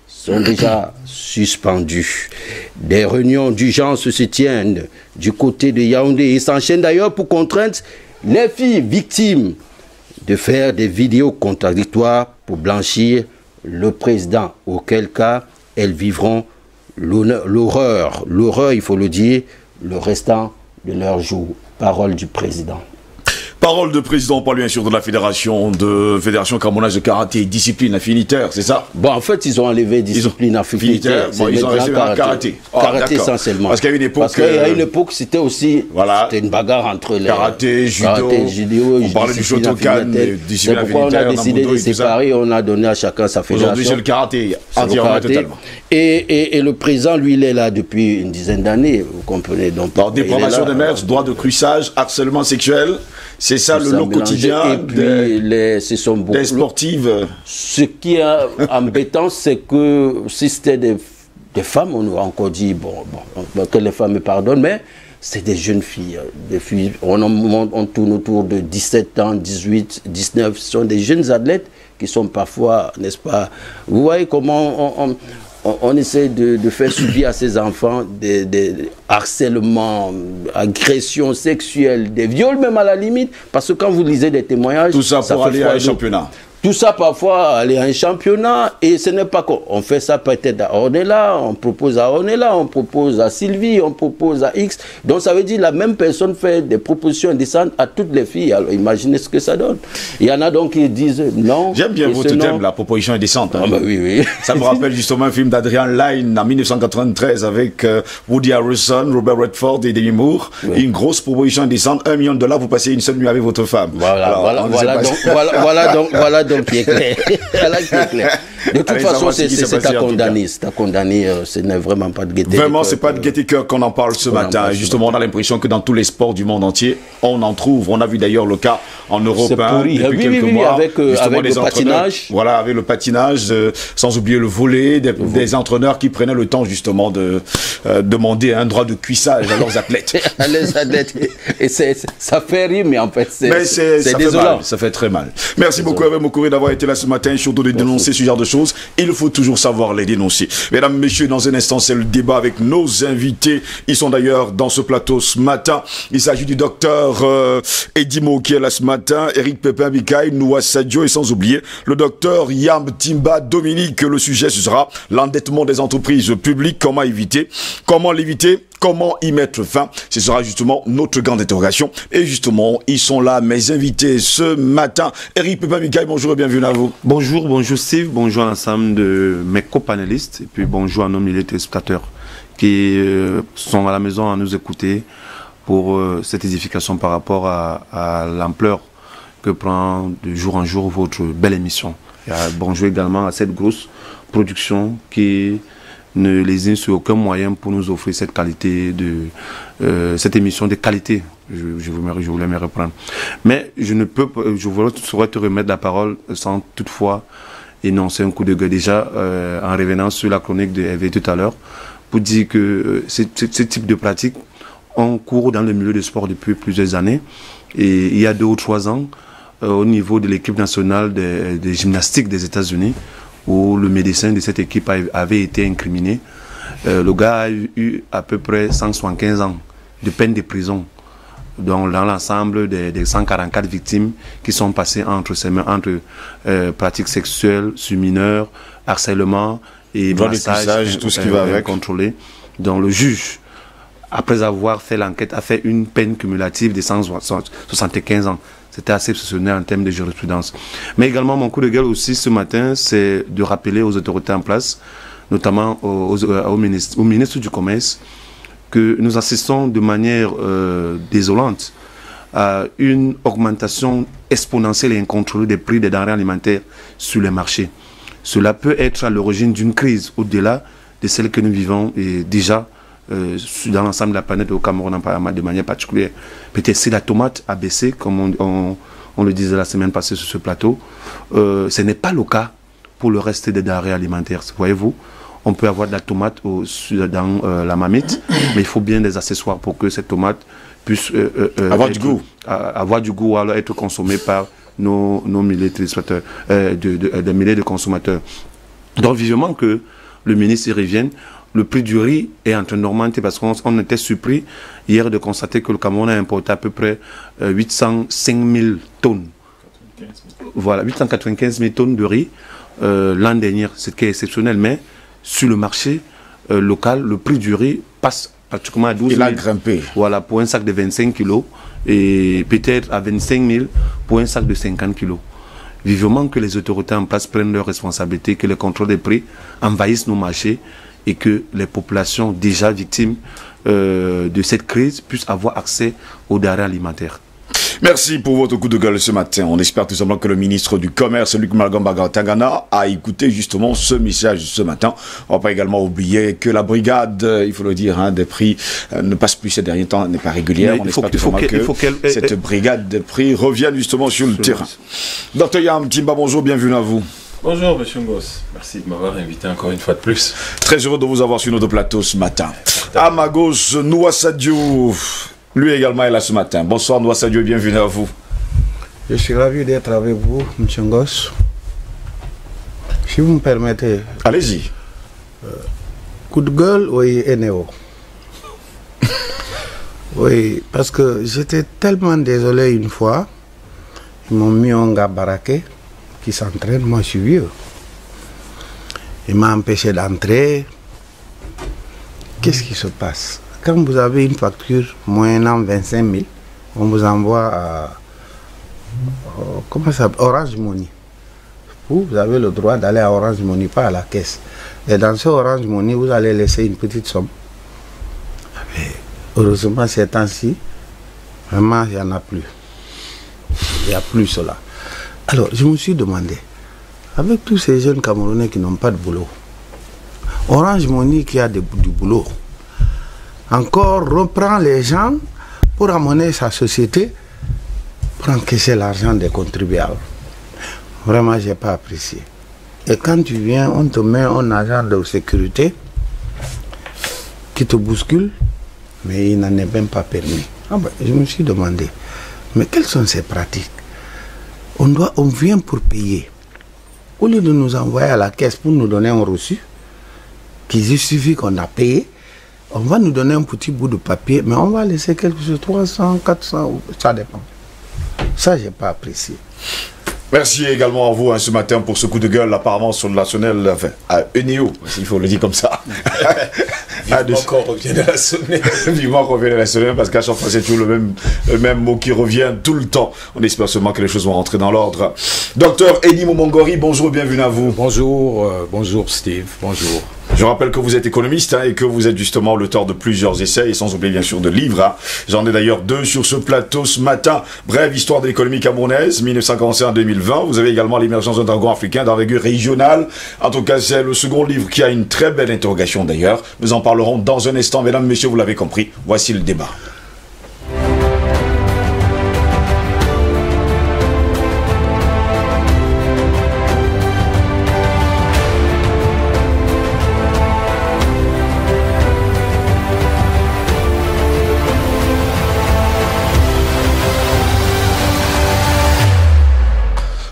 sont déjà suspendus. Des réunions d'urgence se tiennent du côté de Yaoundé et s'enchaînent d'ailleurs pour contraindre les filles victimes de faire des vidéos contradictoires pour blanchir le président, auquel cas elles vivront l'horreur, il faut le dire, le restant de leur jour. Parole du président. Parole de président, on parle bien sûr de la fédération camerounaise de karaté, discipline affinitaire, c'est ça? Bon, en fait, ils ont enlevé discipline affinitaire. Bon, ils ont resté dans le karaté. Karaté essentiellement. Parce qu'il y a une époque... Parce qu'il y a une époque, c'était aussi c'était une bagarre entre les... Karaté, judo, on parlait du Shotokan, discipline affinitaire. C'est pourquoi on a décidé de séparer, on a donné à chacun sa fédération. Aujourd'hui, c'est le karaté, entièrement, totalement. Et le président, lui, il est là depuis une dizaine d'années, vous comprenez. Donc, dépravation des mœurs, droit de cruissage, harcèlement sexuel, c'est ça le lot quotidien des sportives. Ce qui est embêtant, c'est que si c'était des femmes, on nous a encore dit, que les femmes me pardonnent, mais c'est des jeunes filles. On tourne autour de 17 ans, 18, 19, ce sont des jeunes athlètes qui sont parfois, n'est-ce pas, vous voyez comment on essaie de faire subir à ces enfants des harcèlements, agressions sexuelles, des viols même à la limite, parce que quand vous lisez des témoignages... Tout ça pour aller à un championnat. Tout ça parfois aller à un championnat, et ce n'est pas qu'on fait ça peut-être à Ornella, on propose à Ornella, on propose à Sylvie, on propose à X. Donc ça veut dire la même personne fait des propositions indécentes à toutes les filles. Alors imaginez ce que ça donne. Il y en a donc qui disent non. J'aime bien votre thème, la proposition indécente. Ah bah oui. Ça me rappelle justement un film d'Adrian Lyne en 1993 avec Woody Harrelson, Robert Redford et Demi Moore. Oui. Une grosse proposition indécente, $1 million, vous passez une seule nuit avec votre femme. Voilà donc qui est clair. De toute façon, c'est à condamner. C'est à condamner. Ce n'est vraiment pas de gaieté. Vraiment, c'est pas de gaieté cœur qu'on en parle ce matin. Justement, on a l'impression que dans tous les sports du monde entier, on en trouve. On a vu d'ailleurs le cas en Europe depuis quelques mois. Avec le patinage. Voilà, avec le patinage, sans oublier le volley, des entraîneurs qui prenaient le temps justement de demander un droit de cuissage à leurs athlètes. Les athlètes. Et ça fait rire, mais en fait, c'est désolant. Ça fait très mal. Merci beaucoup, Hervé Mokori, d'avoir été là ce matin, surtout de dénoncer ce genre de choses. Il faut toujours savoir les dénoncer. Mesdames, messieurs, dans un instant, c'est le débat avec nos invités. Ils sont d'ailleurs dans ce plateau ce matin. Il s'agit du docteur Edimo qui est là ce matin, Eric Pépin Bikaï, Noua Sadio et sans oublier le docteur Yam Timba Dominique. Le sujet, ce sera l'endettement des entreprises publiques. Comment éviter? Comment l'éviter? Comment y mettre fin? Ce sera justement notre grande interrogation. Et justement, ils sont là, mes invités ce matin. Eric Pépin Bikaï, bonjour et bienvenue à vous. Bonjour Steve, bonjour à l'ensemble de mes copanélistes et puis bonjour à nos milliers de téléspectateurs qui sont à la maison à nous écouter pour cette édification par rapport à l'ampleur que prend de jour en jour votre belle émission. Et bonjour également à cette grosse production qui ne lésine sur aucun moyen pour nous offrir cette qualité cette émission de qualité. Je voulais me reprendre. Mais je saurais te remettre la parole sans toutefois énoncer un coup de gueule. Déjà, en revenant sur la chronique de Hervé tout à l'heure, pour dire que ce type de pratique, on court dans le milieu du sport depuis plusieurs années. Et il y a 2 ou 3 ans, au niveau de l'équipe nationale de gymnastique des États-Unis, où le médecin de cette équipe avait été incriminé. Le gars a eu à peu près 175 ans de peine de prison dans l'ensemble des 144 victimes qui sont passées entre ses mains, entre pratiques sexuelles sur mineurs, harcèlement et massage, tout ce qui va avec. Contrôlé. Donc le juge, après avoir fait l'enquête, a fait une peine cumulative de 175 ans. C'était assez exceptionnel en termes de jurisprudence. Mais également, mon coup de gueule aussi ce matin, c'est de rappeler aux autorités en place, notamment au ministre du Commerce, que nous assistons de manière désolante à une augmentation exponentielle et incontrôlée des prix des denrées alimentaires sur les marchés. Cela peut être à l'origine d'une crise au-delà de celle que nous vivons et déjà dans l'ensemble de la planète, au Cameroun de manière particulière. Peut-être si la tomate a baissé, comme on le disait la semaine passée sur ce plateau, ce n'est pas le cas pour le reste des denrées alimentaires. Voyez-vous, on peut avoir de la tomate dans la marmite, mais il faut bien des accessoires pour que cette tomate puisse avoir du goût, alors être consommée par nos milliers de téléspectateurs, des milliers de consommateurs. Donc vivement que le ministre y revienne. Le prix du riz est en train d'augmenter parce qu'on était surpris hier de constater que le Cameroun a importé à peu près 805 000 tonnes. Voilà, 895 000 tonnes de riz l'an dernier, ce qui est exceptionnel. Mais sur le marché local, le prix du riz passe pratiquement à 12 000. Il a grimpé. Voilà, pour un sac de 25 kilos, et peut-être à 25 000 pour un sac de 50 kilos. Vivement que les autorités en place prennent leurs responsabilités, que le contrôle des prix envahisse nos marchés et que les populations déjà victimes de cette crise puissent avoir accès aux denrées alimentaires. Merci pour votre coup de gueule ce matin. On espère tout simplement que le ministre du Commerce, Luc Magambaga-Tangana, a écouté justement ce message ce matin. On ne va pas également oublier que la brigade, il faut le dire, hein, des prix ne passe plus ces derniers temps, n'est pas régulière. On espère tout simplement que cette brigade des prix revienne justement sur le terrain. Dr Yam Timba, bonjour, bienvenue à vous. Bonjour Monsieur Ngos, merci de m'avoir invité encore une fois de plus. Très heureux de vous avoir sur notre plateau ce matin. À ma gauche, Noua Sadio, lui également est là ce matin. Bonsoir Noua Sadio, bienvenue à vous. Je suis ravi d'être avec vous, Monsieur Ngos. Si vous me permettez. Allez-y. Coup de gueule, oui, Eneo. Oui, parce que j'étais tellement désolé une fois. Ils m'ont mis un gars baraqué qui s'entraîne, moi je suis vieux. Il m'a empêché d'entrer. Qu'est-ce qui se passe? Quand vous avez une facture moyennant 25 000, on vous envoie à comment ça s'appelle? Orange Money. Vous avez le droit d'aller à Orange Money, pas à la caisse. Et dans ce Orange Money, vous allez laisser une petite somme. Mais heureusement, ces temps-ci, vraiment, il n'y en a plus. Il n'y a plus cela. Alors, je me suis demandé, avec tous ces jeunes Camerounais qui n'ont pas de boulot, Orange Money qui a du boulot, encore reprend les gens pour amener sa société pour encaisser l'argent des contribuables. Vraiment, je n'ai pas apprécié. Et quand tu viens, on te met un agent de sécurité qui te bouscule, mais il n'en est même pas permis. Ah ben, je me suis demandé, mais quelles sont ces pratiques? On vient pour payer. Au lieu de nous envoyer à la caisse pour nous donner un reçu, qui justifie qu'on a payé, on va nous donner un petit bout de papier, mais on va laisser quelque chose, 300, 400, ça dépend. Ça, je n'ai pas apprécié. Merci également à vous hein, ce matin pour ce coup de gueule apparemment sur le national, enfin, à Eneo, il faut le dire comme ça. Vivement qu'on revienne à la sonnette. Vivement qu'on revienne à la sonnette, parce qu'à chaque fois c'est toujours le même mot qui revient tout le temps. On espère seulement que les choses vont rentrer dans l'ordre. Docteur Eni Momongori, bonjour, bienvenue à vous. Bonjour, bonjour Steve, bonjour. Je rappelle que vous êtes économiste hein, et que vous êtes justement l'auteur de plusieurs essais et sans oublier bien sûr de livres. Hein. J'en ai d'ailleurs 2 sur ce plateau ce matin. Brève histoire de l'économie camerounaise, 1945-2020. Vous avez également l'émergence d'un dragon africain d'envergure régionale. En tout cas, c'est le second livre qui a une très belle interrogation d'ailleurs. Nous en parlerons dans un instant. Mesdames, messieurs, vous l'avez compris. Voici le débat.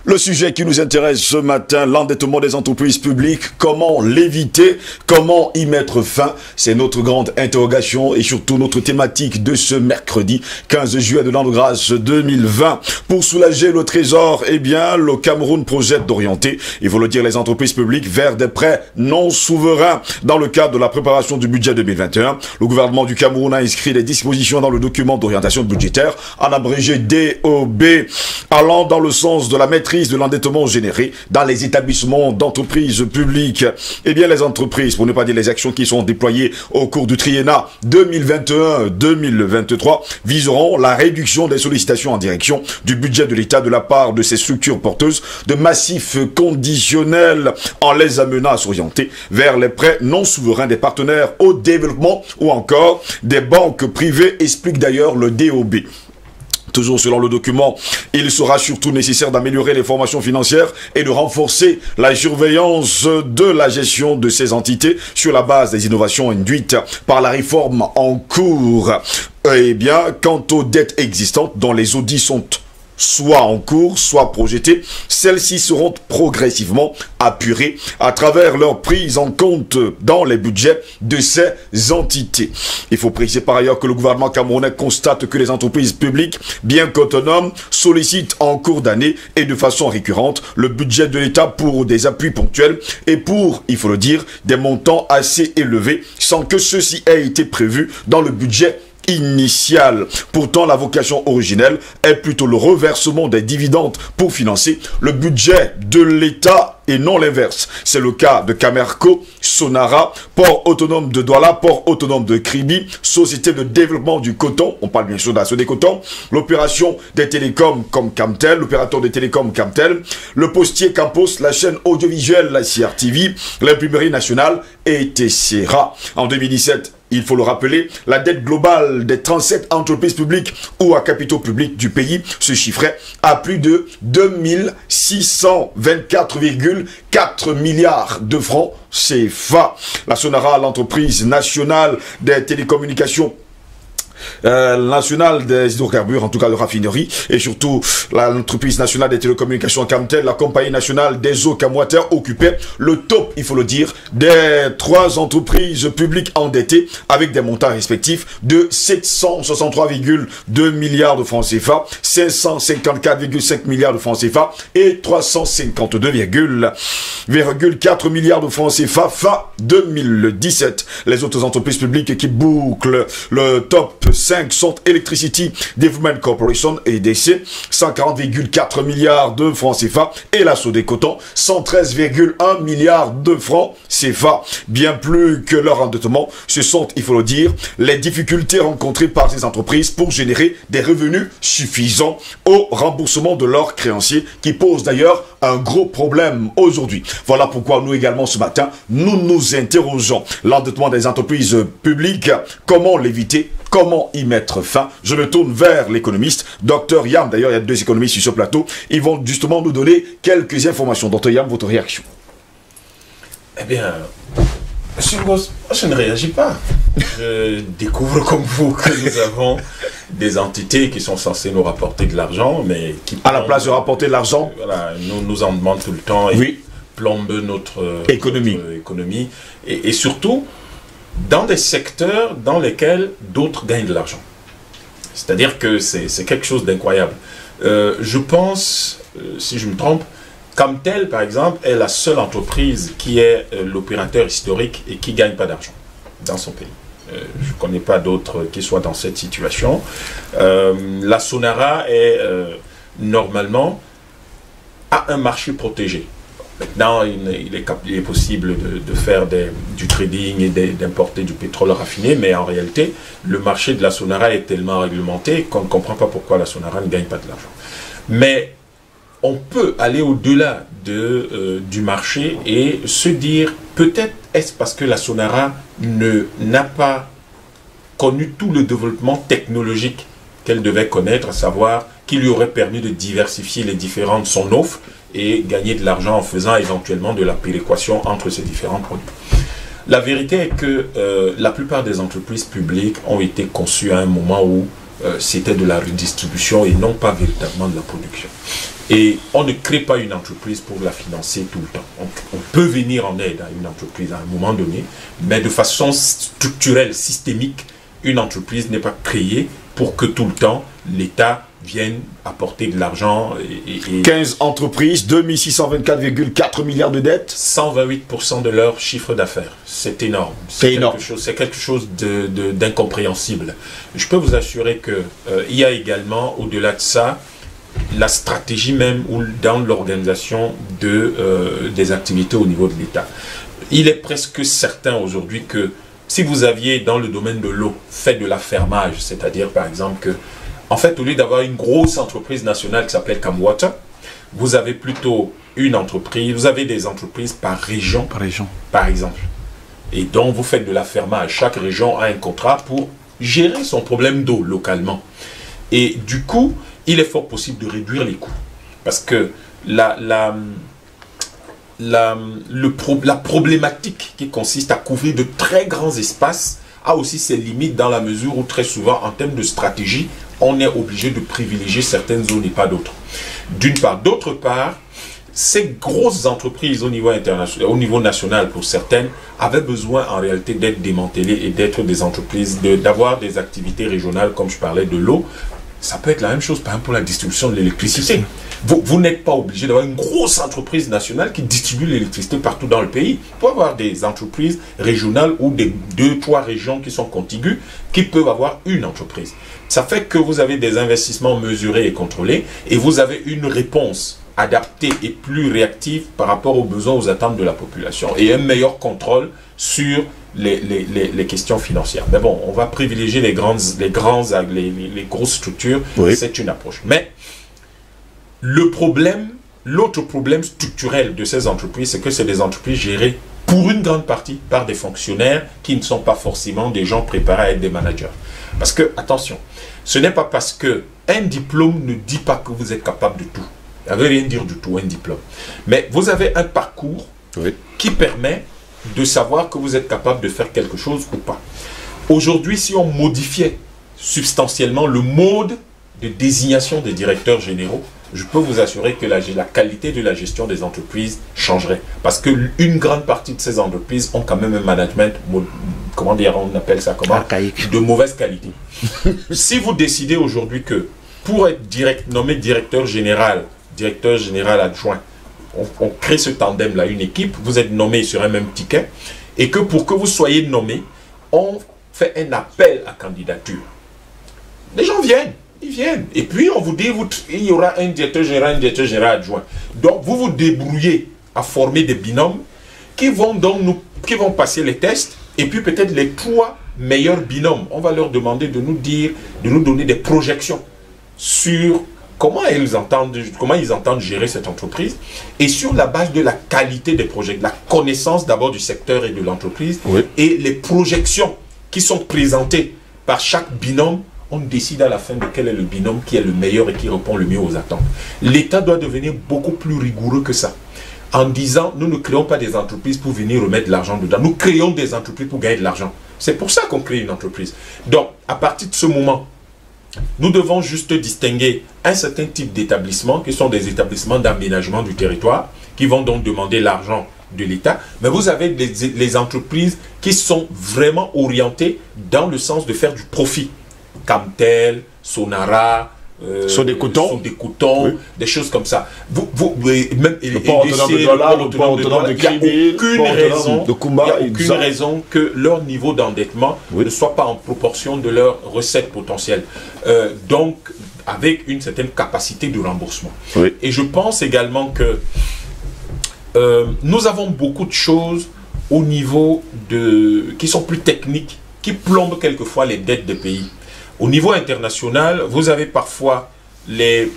Le sujet qui nous intéresse ce matin, l'endettement des entreprises publiques, comment l'éviter, comment y mettre fin, c'est notre grande interrogation et surtout notre thématique de ce mercredi 15 juillet de l'an de grâce 2020. Pour soulager le trésor, eh bien, le Cameroun projette d'orienter, il faut le dire, les entreprises publiques vers des prêts non souverains. Dans le cadre de la préparation du budget 2021, le gouvernement du Cameroun a inscrit des dispositions dans le document d'orientation budgétaire, en abrégé DOB, allant dans le sens de la maîtrise de l'endettement généré dans les établissements d'entreprises publiques. Eh bien, les entreprises, pour ne pas dire les actions qui sont déployées au cours du triennat 2021-2023, viseront la réduction des sollicitations en direction du budget de l'État de la part de ces structures porteuses de massifs conditionnels en les amenant à s'orienter vers les prêts non souverains des partenaires au développement ou encore des banques privées, explique d'ailleurs le DOB. Toujours selon le document, il sera surtout nécessaire d'améliorer les formations financières et de renforcer la surveillance de la gestion de ces entités sur la base des innovations induites par la réforme en cours. Eh bien, quant aux dettes existantes dont les audits sont soit en cours, soit projetées, celles-ci seront progressivement apurées à travers leur prise en compte dans les budgets de ces entités. Il faut préciser par ailleurs que le gouvernement camerounais constate que les entreprises publiques, bien qu'autonomes, sollicitent en cours d'année et de façon récurrente le budget de l'État pour des appuis ponctuels et pour, il faut le dire, des montants assez élevés sans que ceci ait été prévu dans le budget initiale. Pourtant, la vocation originelle est plutôt le reversement des dividendes pour financer le budget de l'État et non l'inverse. C'est le cas de Camerco, Sonara, Port autonome de Douala, Port autonome de Kribi, Société de développement du coton, on parle bien sûr de des coton, l'opération des télécoms comme Camtel, l'opérateur des télécoms Camtel, le postier Campos, la chaîne audiovisuelle, la CRTV, l'imprimerie nationale et Tessera. En 2017, il faut le rappeler, la dette globale des 37 entreprises publiques ou à capitaux publics du pays se chiffrait à plus de 2624,4 milliards de francs CFA. La Sonara, l'entreprise nationale des télécommunications, nationale des hydrocarbures, en tout cas de raffinerie, et surtout l'entreprise nationale des télécommunications Camtel, la compagnie nationale des eaux Camwater occupait le top, il faut le dire, des 3 entreprises publiques endettées avec des montants respectifs de 763,2 milliards de francs CFA, 554,5 milliards de francs CFA et 352,4 milliards de francs CFA fin 2017. Les autres entreprises publiques qui bouclent le top 5 sont Electricity Development Corporation, EDC, 140,4 milliards de francs CFA, et la Sodecotton, 113,1 milliards de francs CFA. Bien plus que leur endettement, ce sont, il faut le dire, les difficultés rencontrées par ces entreprises pour générer des revenus suffisants au remboursement de leurs créanciers, qui pose d'ailleurs un gros problème aujourd'hui. Voilà pourquoi nous également ce matin, nous nous interrogeons l'endettement des entreprises publiques, comment l'éviter, comment y mettre fin. Je me tourne vers l'économiste, Dr Yam. D'ailleurs, il y a 2 économistes sur ce plateau. Ils vont justement nous donner quelques informations. Dr Yam, votre réaction? Eh bien, Monsieur Ngoz, je ne réagis pas. Je découvre comme vous que nous avons des entités qui sont censées nous rapporter de l'argent, mais qui... À la place de rapporter de l'argent, voilà, nous en demandent tout le temps et oui, plombent notre économie. Et surtout, dans des secteurs dans lesquels d'autres gagnent de l'argent. C'est-à-dire que c'est quelque chose d'incroyable. Je pense, si je me trompe, Camtel, par exemple, est la seule entreprise qui est l'opérateur historique et qui ne gagne pas d'argent dans son pays. Je ne connais pas d'autres qui soient dans cette situation. La Sonara est normalement à un marché protégé. Maintenant, il est possible de faire du trading et d'importer du pétrole raffiné, mais en réalité, le marché de la Sonara est tellement réglementé qu'on ne comprend pas pourquoi la Sonara ne gagne pas de l'argent. Mais on peut aller au-delà du marché et se dire, peut-être est-ce parce que la Sonara n'a pas connu tout le développement technologique qu'elle devait connaître, à savoir qui lui aurait permis de diversifier les différentes son offre et gagner de l'argent en faisant éventuellement de la péréquation entre ces différents produits. La vérité est que la plupart des entreprises publiques ont été conçues à un moment où c'était de la redistribution et non pas véritablement de la production. Et on ne crée pas une entreprise pour la financer tout le temps. On peut venir en aide à une entreprise à un moment donné, mais de façon structurelle, systémique, une entreprise n'est pas créée pour que tout le temps l'État viennent apporter de l'argent. 15 entreprises, 2624,4 milliards de dettes. 128% de leur chiffre d'affaires. C'est énorme. C'est quelque chose d'incompréhensible. Je peux vous assurer qu'il y a également, au-delà de ça, la stratégie même ou dans l'organisation des activités au niveau de l'État. Il est presque certain aujourd'hui que si vous aviez dans le domaine de l'eau fait de l'affermage, c'est-à-dire par exemple que en fait, au lieu d'avoir une grosse entreprise nationale qui s'appelait Camwater, vous avez plutôt une entreprise, vous avez des entreprises par région, par exemple. Et donc, vous faites de l'affermage. Chaque région a un contrat pour gérer son problème d'eau localement. Et du coup, il est fort possible de réduire les coûts. Parce que la problématique qui consiste à couvrir de très grands espaces a aussi ses limites dans la mesure où très souvent, en termes de stratégie, on est obligé de privilégier certaines zones et pas d'autres. D'une part. D'autre part, ces grosses entreprises au niveau international, au niveau national pour certaines, avaient besoin en réalité d'être démantelées et d'être des entreprises, d'avoir des activités régionales, comme je parlais de l'eau, Ça peut être la même chose, par exemple, pour la distribution de l'électricité. Vous n'êtes pas obligé d'avoir une grosse entreprise nationale qui distribue l'électricité partout dans le pays. Il peut y avoir des entreprises régionales ou des 2-3 régions qui sont contiguës qui peuvent avoir une entreprise. Ça fait que vous avez des investissements mesurés et contrôlés et vous avez une réponse adaptée et plus réactive par rapport aux besoins, aux attentes de la population et un meilleur contrôle sur les questions financières. Mais bon, on va privilégier les grosses structures. Oui. C'est une approche. Mais l'autre problème structurel de ces entreprises, c'est que c'est des entreprises gérées pour une grande partie par des fonctionnaires qui ne sont pas forcément des gens préparés à être des managers. Parce que, attention, ce n'est pas parce qu'un diplôme ne dit pas que vous êtes capable de tout. Ça ne veut rien dire du tout, un diplôme. Mais vous avez un parcours qui permet de savoir que vous êtes capable de faire quelque chose ou pas. Aujourd'hui, si on modifiait substantiellement le mode de désignation des directeurs généraux, je peux vous assurer que la qualité de la gestion des entreprises changerait. Parce qu'une grande partie de ces entreprises ont quand même un management, comment dire, on appelle ça comment ? De mauvaise qualité. Si vous décidez aujourd'hui que pour être nommé directeur général adjoint, on crée ce tandem-là, une équipe, vous êtes nommé sur un même ticket, et que pour que vous soyez nommé, on fait un appel à candidature. Les gens viennent, ils viennent, et puis on vous dit, il y aura un directeur général adjoint. Donc vous vous débrouillez à former des binômes qui vont passer les tests, et puis peut-être les 3 meilleurs binômes, on va leur demander de nous donner des projections sur comment ils entendent gérer cette entreprise, et sur la base de la qualité des projets, la connaissance d'abord du secteur et de l'entreprise, et les projections qui sont présentées par chaque binôme, on décide à la fin de quel est le binôme qui est le meilleur et qui répond le mieux aux attentes. L'État doit devenir beaucoup plus rigoureux que ça, en disant, nous ne créons pas des entreprises pour venir remettre de l'argent dedans, nous créons des entreprises pour gagner de l'argent. C'est pour ça qu'on crée une entreprise. Donc, à partir de ce moment, nous devons juste distinguer un certain type d'établissements qui sont des établissements d'aménagement du territoire qui vont donc demander l'argent de l'État, mais vous avez les entreprises qui sont vraiment orientées dans le sens de faire du profit. Camtel, Sonara, Sodecouton, des choses comme ça. Même le port autonome de dollars, le port autonome de crédit, il n'y a aucune raison que leur niveau d'endettement ne soit pas en proportion de leurs recettes potentielles. Donc, avec une certaine capacité de remboursement. Et je pense également que nous avons beaucoup de choses au niveau qui sont plus techniques, qui plombent quelquefois les dettes des pays. Au niveau international, vous avez parfois les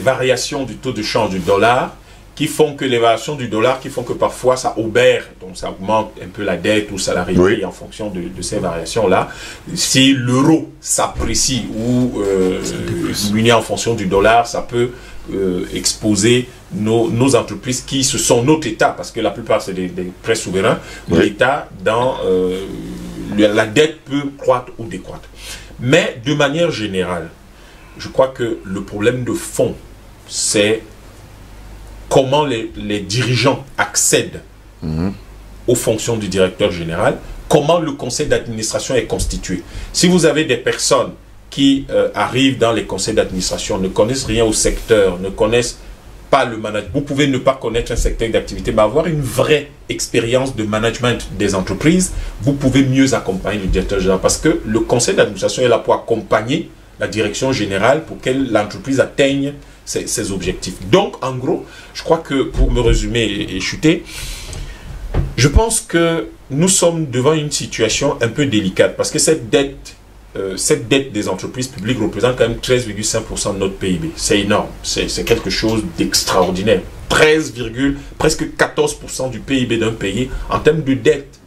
variations du taux de change du dollar qui font que parfois ça obère, donc ça augmente un peu la dette ou ça la réduit en fonction de ces variations-là. Si l'euro s'apprécie ou l'union en fonction du dollar, ça peut exposer nos entreprises qui ce sont notre État, parce que la plupart c'est des prêts souverains, l'État dans... la dette peut croître ou décroître. Mais de manière générale, je crois que le problème de fond, c'est comment les dirigeants accèdent aux fonctions du directeur général, comment le conseil d'administration est constitué. Si vous avez des personnes qui arrivent dans les conseils d'administration, ne connaissent rien au secteur, ne connaissent pas le management, vous pouvez ne pas connaître un secteur d'activité, mais avoir une vraie expérience de management des entreprises, vous pouvez mieux accompagner le directeur général, parce que le conseil d'administration est là pour accompagner la direction générale pour que l'entreprise atteigne ses objectifs. Donc, en gros, je crois que, pour me résumer et chuter, je pense que nous sommes devant une situation un peu délicate, parce que cette dette des entreprises publiques représente quand même 13,5% de notre PIB. C'est énorme, c'est quelque chose d'extraordinaire. Presque 14% du PIB d'un pays en termes de dette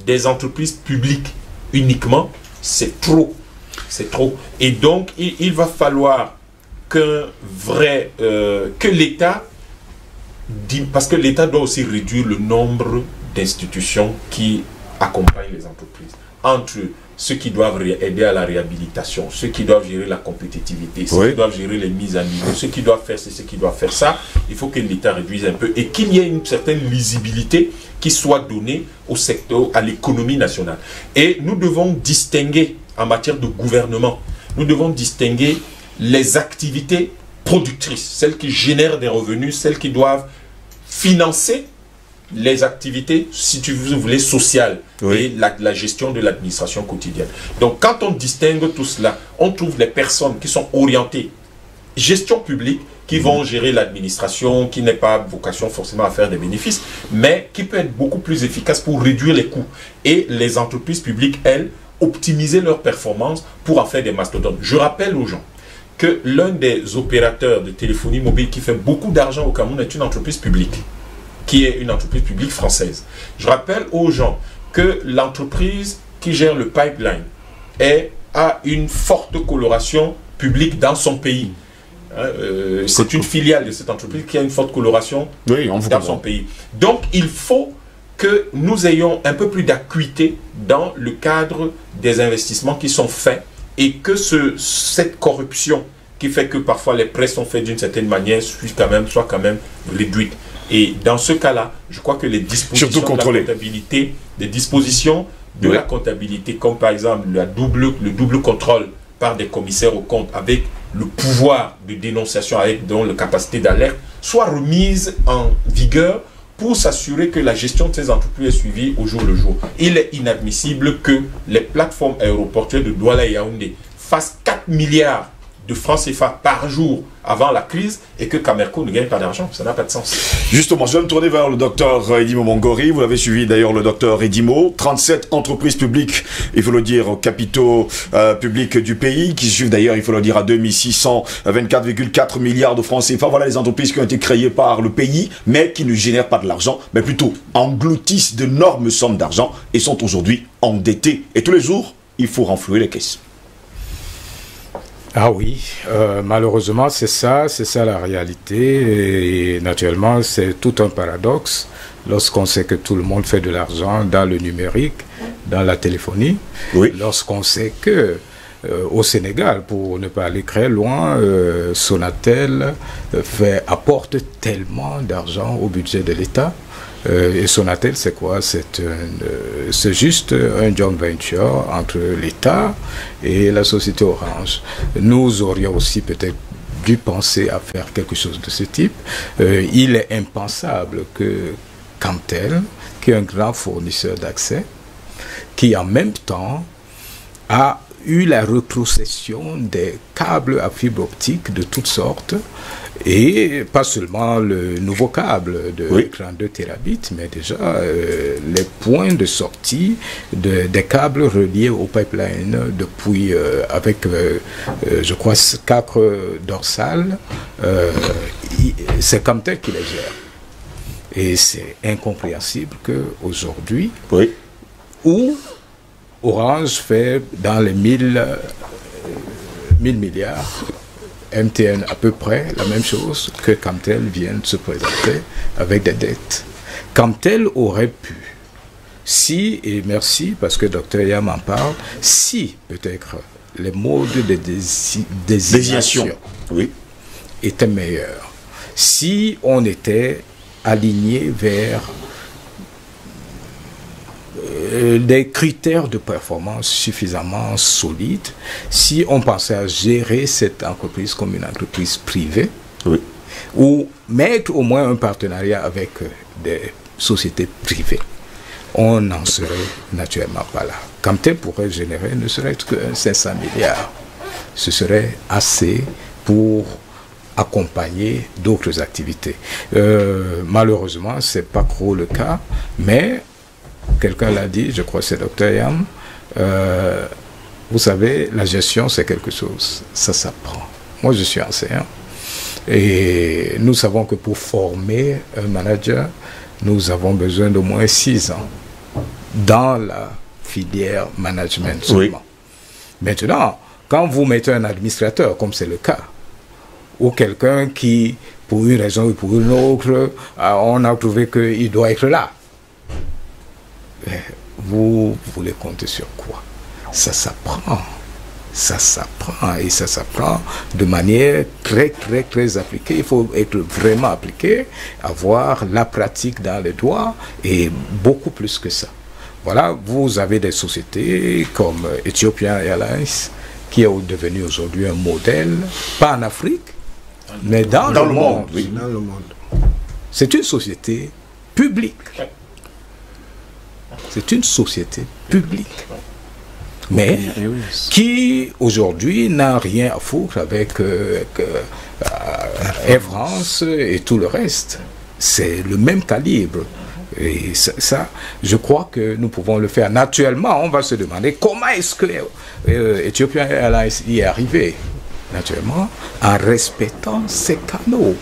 des entreprises publiques uniquement, c'est trop. C'est trop. Et donc, il va falloir que l'État, parce que l'État doit aussi réduire le nombre d'institutions qui accompagnent les entreprises. Entre ceux qui doivent aider à la réhabilitation, ceux qui doivent gérer la compétitivité, ceux qui doivent gérer les mises à niveau, ceux qui doivent faire ceux qui doivent faire ça, il faut que l'État réduise un peu et qu'il y ait une certaine lisibilité qui soit donnée au secteur, à l'économie nationale. Et nous devons distinguer en matière de gouvernement nous devons distinguer les activités productrices, celles qui génèrent des revenus, celles qui doivent financer les activités, si tu voulais, sociales, oui, et la gestion de l'administration quotidienne. Donc quand on distingue tout cela, on trouve les personnes qui sont orientées gestion publique, qui vont gérer l'administration, qui n'est pas vocation forcément à faire des bénéfices, mais qui peut être beaucoup plus efficace pour réduire les coûts. Et les entreprises publiques, elles, optimiser leurs performances pour en faire des mastodontes. Je rappelle aux gens que l'un des opérateurs de téléphonie mobile qui fait beaucoup d'argent au Cameroun est une entreprise publique, qui est une entreprise publique française. Je rappelle aux gens que l'entreprise qui gère le pipeline a une forte coloration publique dans son pays. C'est une filiale de cette entreprise qui a une forte coloration dans son pays. Donc, il faut que nous ayons un peu plus d'acuité dans le cadre des investissements qui sont faits et que cette corruption qui fait que parfois les prêts sont faits d'une certaine manière soit quand même réduite. Et dans ce cas-là, je crois que les dispositions de la comptabilité, des dispositions de la comptabilité, comme par exemple le double contrôle par des commissaires aux comptes avec le pouvoir de dénonciation, avec donc la capacité d'alerte, soit remise en vigueur pour s'assurer que la gestion de ces entreprises est suivie au jour le jour. Il est inadmissible que les plateformes aéroportuaires de Douala et Yaoundé fassent 4 milliards de francs CFA par jour avant la crise et que Camerco ne gagne pas d'argent. Ça n'a pas de sens. Justement, je vais me tourner vers le docteur Edimo Mongori. Vous l'avez suivi d'ailleurs, le docteur Edimo. 37 entreprises publiques, il faut le dire, capitaux publics du pays, qui suivent d'ailleurs, il faut le dire, à 2624,4 milliards de francs CFA. Voilà les entreprises qui ont été créées par le pays, mais qui ne génèrent pas de l'argent, mais plutôt engloutissent d'énormes sommes d'argent et sont aujourd'hui endettées. Et tous les jours, il faut renflouer les caisses. Ah oui, malheureusement c'est ça la réalité, et naturellement c'est tout un paradoxe lorsqu'on sait que tout le monde fait de l'argent dans le numérique, dans la téléphonie, oui, lorsqu'on sait que au Sénégal, pour ne pas aller très loin, Sonatel apporte tellement d'argent au budget de l'État. Et Sonatel, c'est quoi? C'est juste un joint venture entre l'État et la société Orange. Nous aurions aussi peut-être dû penser à faire quelque chose de ce type. Il est impensable que Camtel, qui est un grand fournisseur d'accès, qui en même temps a eu la rétrocession des câbles à fibre optique de toutes sortes, et pas seulement le nouveau câble de 32 terabits, mais déjà les points de sortie des câbles reliés au pipeline depuis, avec, je crois, 4 dorsales, c'est Camtel qui les gère. Et c'est incompréhensible qu'aujourd'hui, où Orange fait dans les 1000 milliards, MTN à peu près la même chose, que Camtel vienne se présenter avec des dettes. Camtel aurait pu, si, et merci parce que Dr Yam en parle, si peut-être les modes de désignation étaient meilleurs, si on était aligné vers des critères de performance suffisamment solides, si on pensait à gérer cette entreprise comme une entreprise privée, ou mettre au moins un partenariat avec des sociétés privées, on n'en serait naturellement pas là. Camtel pourrait générer ne serait-ce que 500 milliards. Ce serait assez pour accompagner d'autres activités. Malheureusement, ce n'est pas trop le cas, mais quelqu'un l'a dit, je crois que c'est Dr Yam, vous savez, la gestion c'est quelque chose, ça s'apprend. Moi je suis enseignant et nous savons que pour former un manager, nous avons besoin d'au moins 6 ans dans la filière management seulement. Maintenant, quand vous mettez un administrateur, comme c'est le cas, ou quelqu'un qui, pour une raison ou pour une autre, on a trouvé qu'il doit être là, vous voulez compter sur quoi? Ça s'apprend. Ça s'apprend, et ça s'apprend de manière très appliquée. Il faut être vraiment appliqué, avoir la pratique dans les doigts et beaucoup plus que ça. Voilà, vous avez des sociétés comme Ethiopian Airlines qui est devenu aujourd'hui un modèle, pas en Afrique, mais dans le monde. Oui. Dans le monde. C'est une société publique. C'est une société publique. Mais qui aujourd'hui n'a rien à foutre avec Air France et tout le reste. C'est le même calibre. Et ça, je crois que nous pouvons le faire. Naturellement, on va se demander comment est-ce que Ethiopian Airlines y est arrivé. Naturellement, en respectant ces canaux.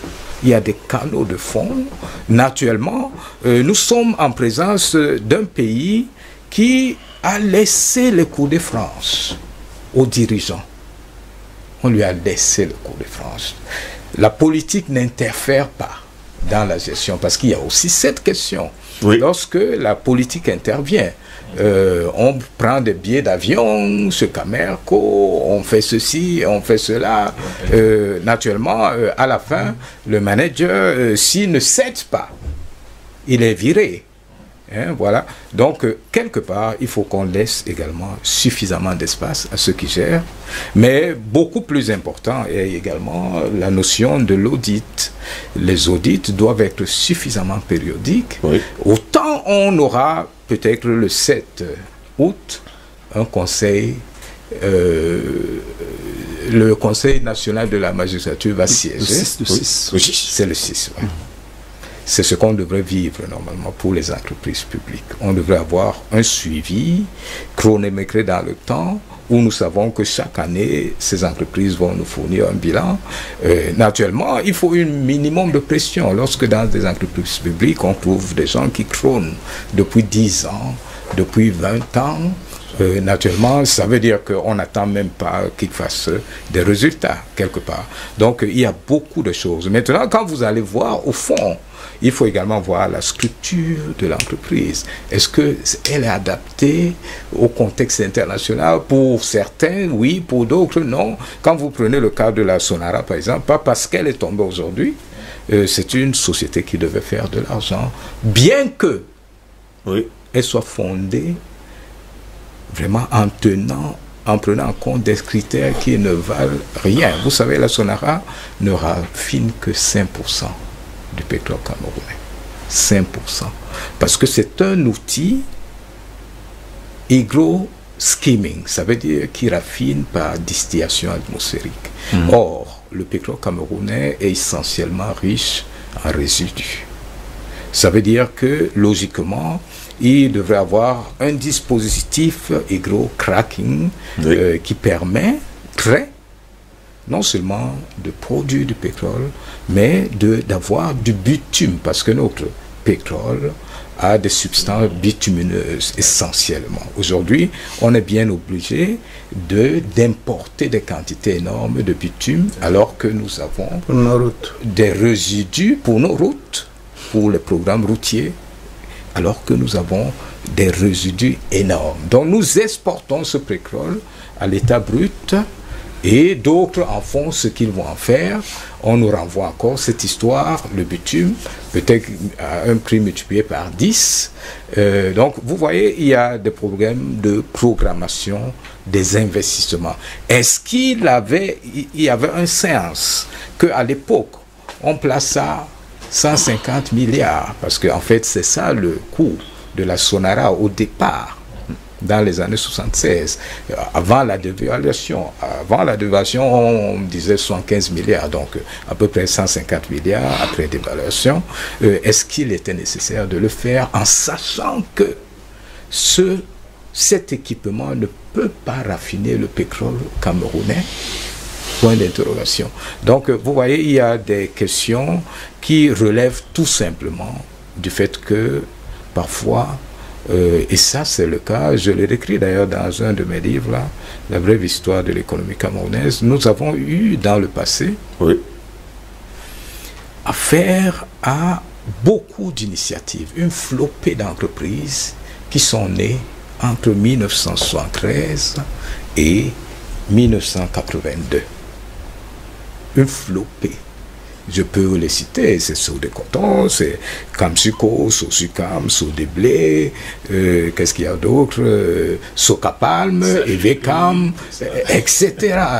Il y a des canaux de fond. Naturellement, nous sommes en présence d'un pays qui a laissé le coup de France aux dirigeants. On lui a laissé le coup de France. La politique n'interfère pas dans la gestion, parce qu'il y a aussi cette question. Oui. Lorsque la politique intervient, on prend des billets d'avion sur Camerco, on fait ceci, on fait cela. Naturellement, à la fin, le manager, s'il ne cède pas, il est viré. Hein, voilà. Donc, quelque part, il faut qu'on laisse également suffisamment d'espace à ceux qui gèrent. Mais beaucoup plus important est également la notion de l'audit. Les audits doivent être suffisamment périodiques. Oui. Autant on aura peut-être le 7 août un conseil, le Conseil national de la magistrature va siéger. C'est le 6, ouais. C'est ce qu'on devrait vivre normalement pour les entreprises publiques. On devrait avoir un suivi chronométré dans le temps où nous savons que chaque année, ces entreprises vont nous fournir un bilan. Naturellement, il faut un minimum de pression. Lorsque dans des entreprises publiques, on trouve des gens qui chronent depuis 10 ans, depuis 20 ans, naturellement, ça veut dire qu'on n'attend même pas qu'ils fassent des résultats quelque part. Donc, il y a beaucoup de choses. Maintenant, quand vous allez voir au fond, il faut également voir la structure de l'entreprise. Est-ce qu'elle est adaptée au contexte international? Pour certains, oui, pour d'autres, non. Quand vous prenez le cas de la Sonara, par exemple, pas parce qu'elle est tombée aujourd'hui, c'est une société qui devait faire de l'argent, bien que elle soit fondée vraiment en prenant en compte des critères qui ne valent rien. Vous savez, la Sonara ne raffine que 5% du pétrole camerounais. 5%. Parce que c'est un outil hydro-skimming, ça veut dire qu'il raffine par distillation atmosphérique. Or, le pétrole camerounais est essentiellement riche en résidus. Ça veut dire que, logiquement, il devrait avoir un dispositif hydro-cracking qui permettrait non seulement de produire du pétrole, mais d'avoir du bitume, parce que notre pétrole a des substances bitumineuses essentiellement. Aujourd'hui, on est bien obligé d'importer des quantités énormes de bitume, alors que nous avons des résidus pour nos routes, pour les programmes routiers, alors que nous avons des résidus énormes. Donc nous exportons ce pétrole à l'état brut, et d'autres en font ce qu'ils vont en faire. On nous renvoie encore cette histoire, le bitume, peut-être à un prix multiplié par 10. Donc, vous voyez, il y a des problèmes de programmation des investissements. Est-ce qu'il y avait un sens qu'à l'époque, on plaça 150 milliards, parce qu'en fait, c'est ça le coût de la Sonara au départ, dans les années 76, avant la dévaluation. Avant la dévaluation, on disait 75 milliards, donc à peu près 150 milliards après dévaluation. Est-ce qu'il était nécessaire de le faire en sachant que cet équipement ne peut pas raffiner le pétrole camerounais? Point d'interrogation. Donc, vous voyez, il y a des questions qui relèvent tout simplement du fait que, parfois, et ça c'est le cas, je l'ai écrit d'ailleurs dans un de mes livres, là, La brève histoire de l'économie camerounaise, nous avons eu dans le passé affaire à beaucoup d'initiatives, une flopée d'entreprises qui sont nées entre 1973 et 1982. Une flopée. Je peux les citer, c'est Sodecotton, c'est Camsuco, Sosucam, Sodeblé, qu'est-ce qu'il y a d'autre, Socapalm, Evecam, etc.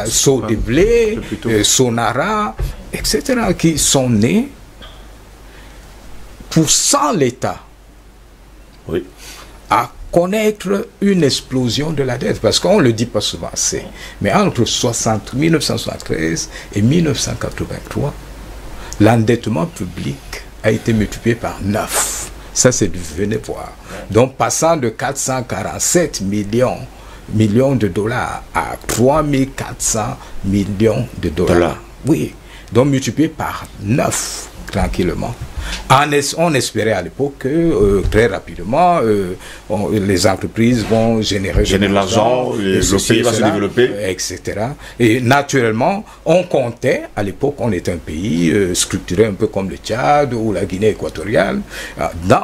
Sodeblé, Sonara, etc. qui sont nés pour sans l'État. Oui. À connaître une explosion de la dette, parce qu'on ne le dit pas souvent assez, mais entre 1973 et 1983, l'endettement public a été multiplié par 9. Ça, c'est du venez voir. Donc, passant de 447 millions de dollars à 3400 millions de dollars. Oui. Donc, multiplié par 9, tranquillement. On espérait à l'époque que très rapidement les entreprises vont générer de l'argent, le pays va se développer, etc. Et naturellement, on comptait, à l'époque, on était un pays structuré un peu comme le Tchad ou la Guinée équatoriale.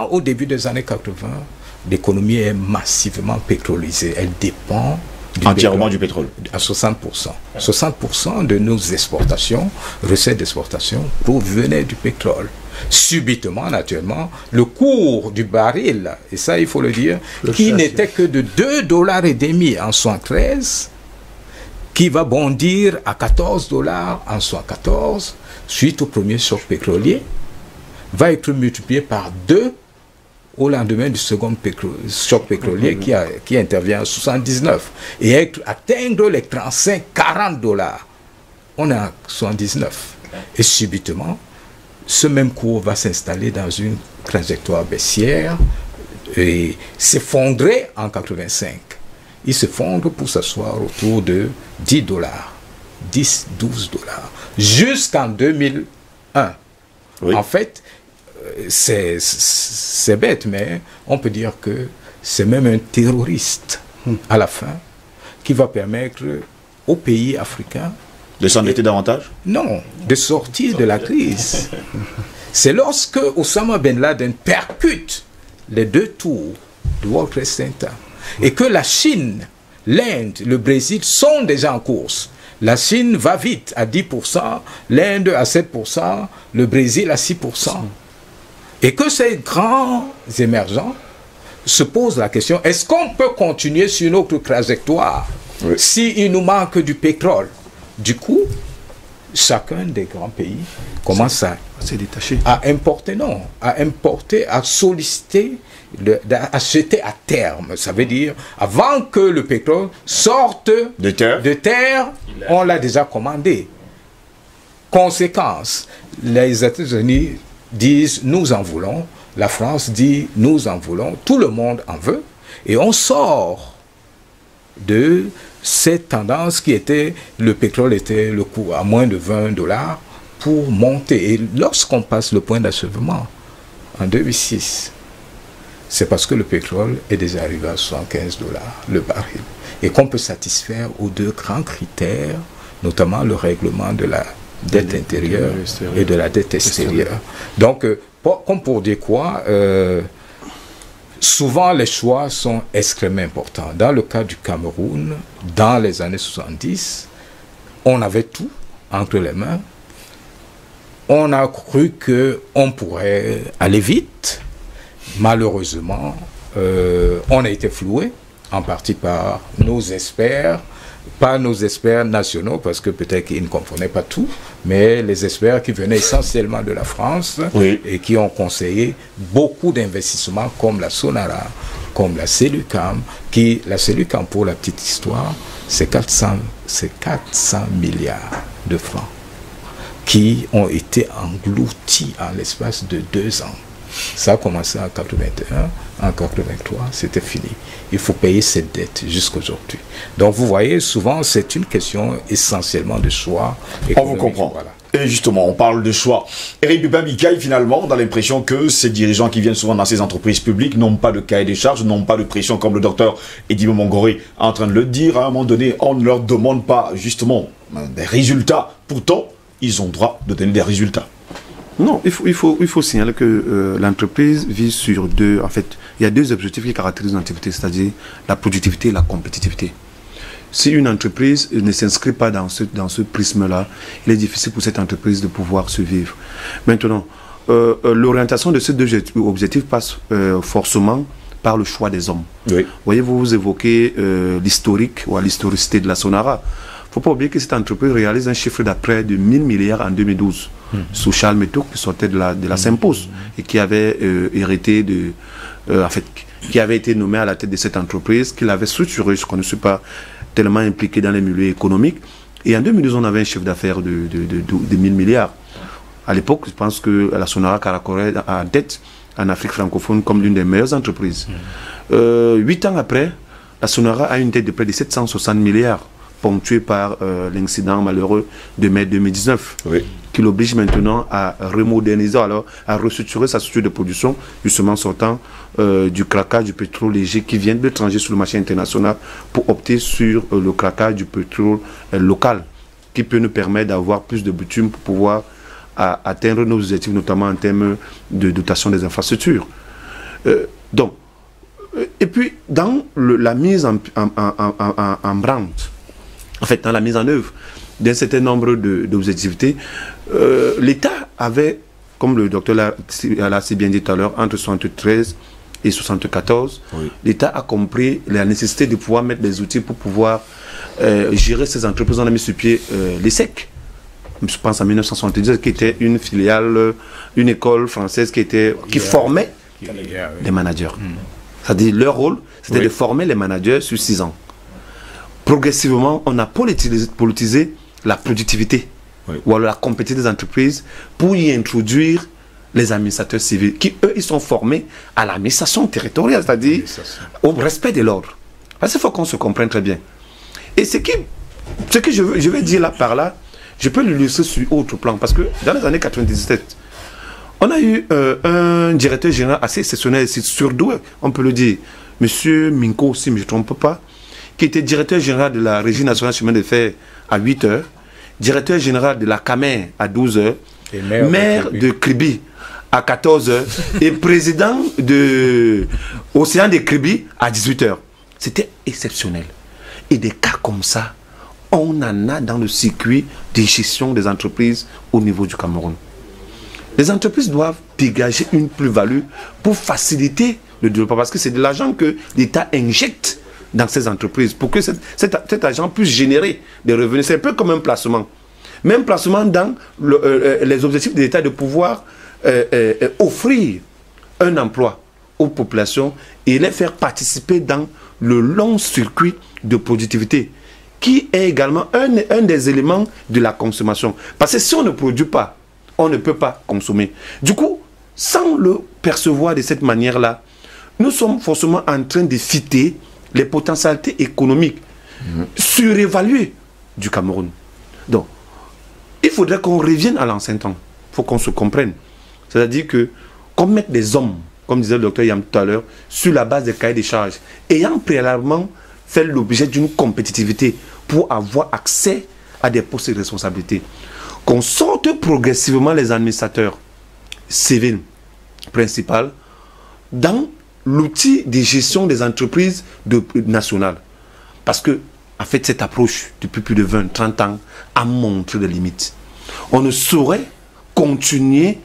Au début des années 80, l'économie est massivement pétrolisée. Elle dépend entièrement du pétrole. À 60%. 60% de nos exportations, recettes d'exportation, provenaient du pétrole. Subitement, naturellement, le cours du baril, et ça il faut le dire, qui n'était que de $2,5 en 1973, qui va bondir à $14 en 1974, suite au premier choc pétrolier, va être multiplié par 2 au lendemain du second choc pétrolier qui intervient en 1979 et atteindre les $35-40. On est en 1979. Et subitement, ce même cours va s'installer dans une trajectoire baissière et s'effondrer en 85. Il s'effondre pour s'asseoir autour de $10, $10-12, jusqu'en 2001. Oui. En fait, c'est bête, mais on peut dire que c'est même un terroriste à la fin qui va permettre aux pays africains de s'endetter davantage? Non, de sortir de la crise. C'est lorsque Osama Ben Laden percute les 2 tours du World Trade Center et que la Chine, l'Inde, le Brésil sont déjà en course. La Chine va vite à 10%, l'Inde à 7%, le Brésil à 6%. Et que ces grands émergents se posent la question, est-ce qu'on peut continuer sur notre trajectoire s'il nous manque du pétrole? Du coup, chacun des grands pays commence à importer, à solliciter, à acheter à terme. Ça veut dire, avant que le pétrole sorte de terre, on l'a déjà commandé. Conséquence, les États-Unis disent nous en voulons, la France dit nous en voulons, tout le monde en veut, et on sort de cette tendance qui était, le pétrole était le coût à moins de $20 pour monter. Et lorsqu'on passe le point d'achèvement en 2006, c'est parce que le pétrole est déjà arrivé à $75 le baril et qu'on peut satisfaire aux 2 grands critères, notamment le règlement de la dette intérieure et de la dette extérieure. Donc, comme pour dire quoi, souvent les choix sont extrêmement importants. Dans le cas du Cameroun, dans les années 70, on avait tout entre les mains. On a cru qu'on pourrait aller vite. Malheureusement, on a été floué, en partie par nos experts, pas nos experts nationaux, parce que peut-être qu'ils ne comprenaient pas tout, mais les experts qui venaient essentiellement de la France et qui ont conseillé beaucoup d'investissements comme la Sonara, comme la Selucam, la Selucam, pour la petite histoire, c'est 400 milliards de francs qui ont été engloutis en l'espace de 2 ans. Ça a commencé en 81, en 83, c'était fini. Il faut payer cette dette jusqu'aujourd'hui. Donc vous voyez, souvent c'est une question essentiellement de choix. On vous comprend. Voilà. Et justement, on parle de choix. Eric Bubin-Bikaï, finalement, on a l'impression que ces dirigeants qui viennent souvent dans ces entreprises publiques n'ont pas de cahier des charges, n'ont pas de pression, comme le docteur Edimo Mongori est en train de le dire. À un moment donné, on ne leur demande pas justement des résultats. Pourtant, ils ont droit de donner des résultats. Non, il faut signaler que l'entreprise vise sur 2... En fait, il y a 2 objectifs qui caractérisent l'activité, c'est-à-dire la productivité et la compétitivité. si une entreprise ne s'inscrit pas dans ce prisme-là, il est difficile pour cette entreprise de pouvoir survivre. Maintenant, l'orientation de ces deux objectifs passe forcément par le choix des hommes. Oui. Voyez-vous, vous évoquez l'historique ou l'historicité de la Sonara. Il ne faut pas oublier que cette entreprise réalise un chiffre d'affaires de 1000 milliards en 2012 sous Charles Métoc, qui sortait de la Symposium et qui avait hérité de... qui avait été nommé à la tête de cette entreprise, qu'il avait structuré, je ne suis pas tellement impliqué dans les milieux économiques. Et en 2012, on avait un chiffre d'affaires de 1000 milliards. À l'époque, je pense que la Sonara caracolait en tête en Afrique francophone comme l'une des meilleures entreprises. 8 ans après, la Sonara a une dette de près de 760 milliards, ponctuée par l'incident malheureux de mai 2019, qui l'oblige maintenant à remoderniser, alors à restructurer sa structure de production, justement sortant du craquage du pétrole léger qui vient de l'étranger sur le marché international pour opter sur le craquage du pétrole local, qui peut nous permettre d'avoir plus de bitume pour pouvoir atteindre nos objectifs, notamment en termes de dotation des infrastructures. Et puis, dans la mise en branle, en fait, dans la mise en œuvre d'un certain nombre d'objectivités, l'État avait, comme le docteur l'a si bien dit tout à l'heure, entre 1973 et 1974, l'État a compris la nécessité de pouvoir mettre des outils pour pouvoir gérer ces entreprises. On a mis sur pied l'ESSEC, je pense en 1970, qui était une filiale, une école française qui formait les managers. C'est-à-dire leur rôle, c'était de former les managers sur 6 ans. Progressivement, on a politisé la productivité ou alors la compétitivité des entreprises pour y introduire les administrateurs civils qui, eux, ils sont formés à l'administration territoriale, c'est-à-dire au respect de l'ordre. Parce qu'il faut qu'on se comprenne très bien. Et ce que je vais dire là par là, je peux l'illustrer sur autre plan, parce que dans les années 97, on a eu un directeur général assez exceptionnel, surdoué, on peut le dire, M. Minko, si je ne me trompe pas, qui était directeur général de la Régie nationale chemin de fer à 8 h, directeur général de la CAMER à 12 h, maire de Kribi à 14 h et président de Océan de Kribi à 18 h. C'était exceptionnel. Et des cas comme ça, on en a dans le circuit de gestion des entreprises au niveau du Cameroun. Les entreprises doivent dégager une plus-value pour faciliter le développement, parce que c'est de l'argent que l'État injecte dans ces entreprises pour que cet argent puisse générer des revenus. C'est un peu comme un placement. Même placement dans les objectifs de l'État de pouvoir offrir un emploi aux populations et les faire participer dans le long circuit de productivité, qui est également un des éléments de la consommation. Parce que si on ne produit pas, on ne peut pas consommer. Du coup, sans le percevoir de cette manière-là, nous sommes forcément en train de citer les potentialités économiques surévaluées du Cameroun. Donc, il faudrait qu'on revienne à l'ancien temps. Il faut qu'on se comprenne. C'est-à-dire que, qu'on mette des hommes, comme disait le docteur Yam tout à l'heure, sur la base des cahiers des charges, ayant préalablement fait l'objet d'une compétitivité pour avoir accès à des postes de responsabilité. Qu'on sorte progressivement les administrateurs civils principaux dans l'outil de gestion des entreprises nationales. Parce que, en fait, cette approche, depuis plus de 20-30 ans, a montré des limites. On ne saurait continuer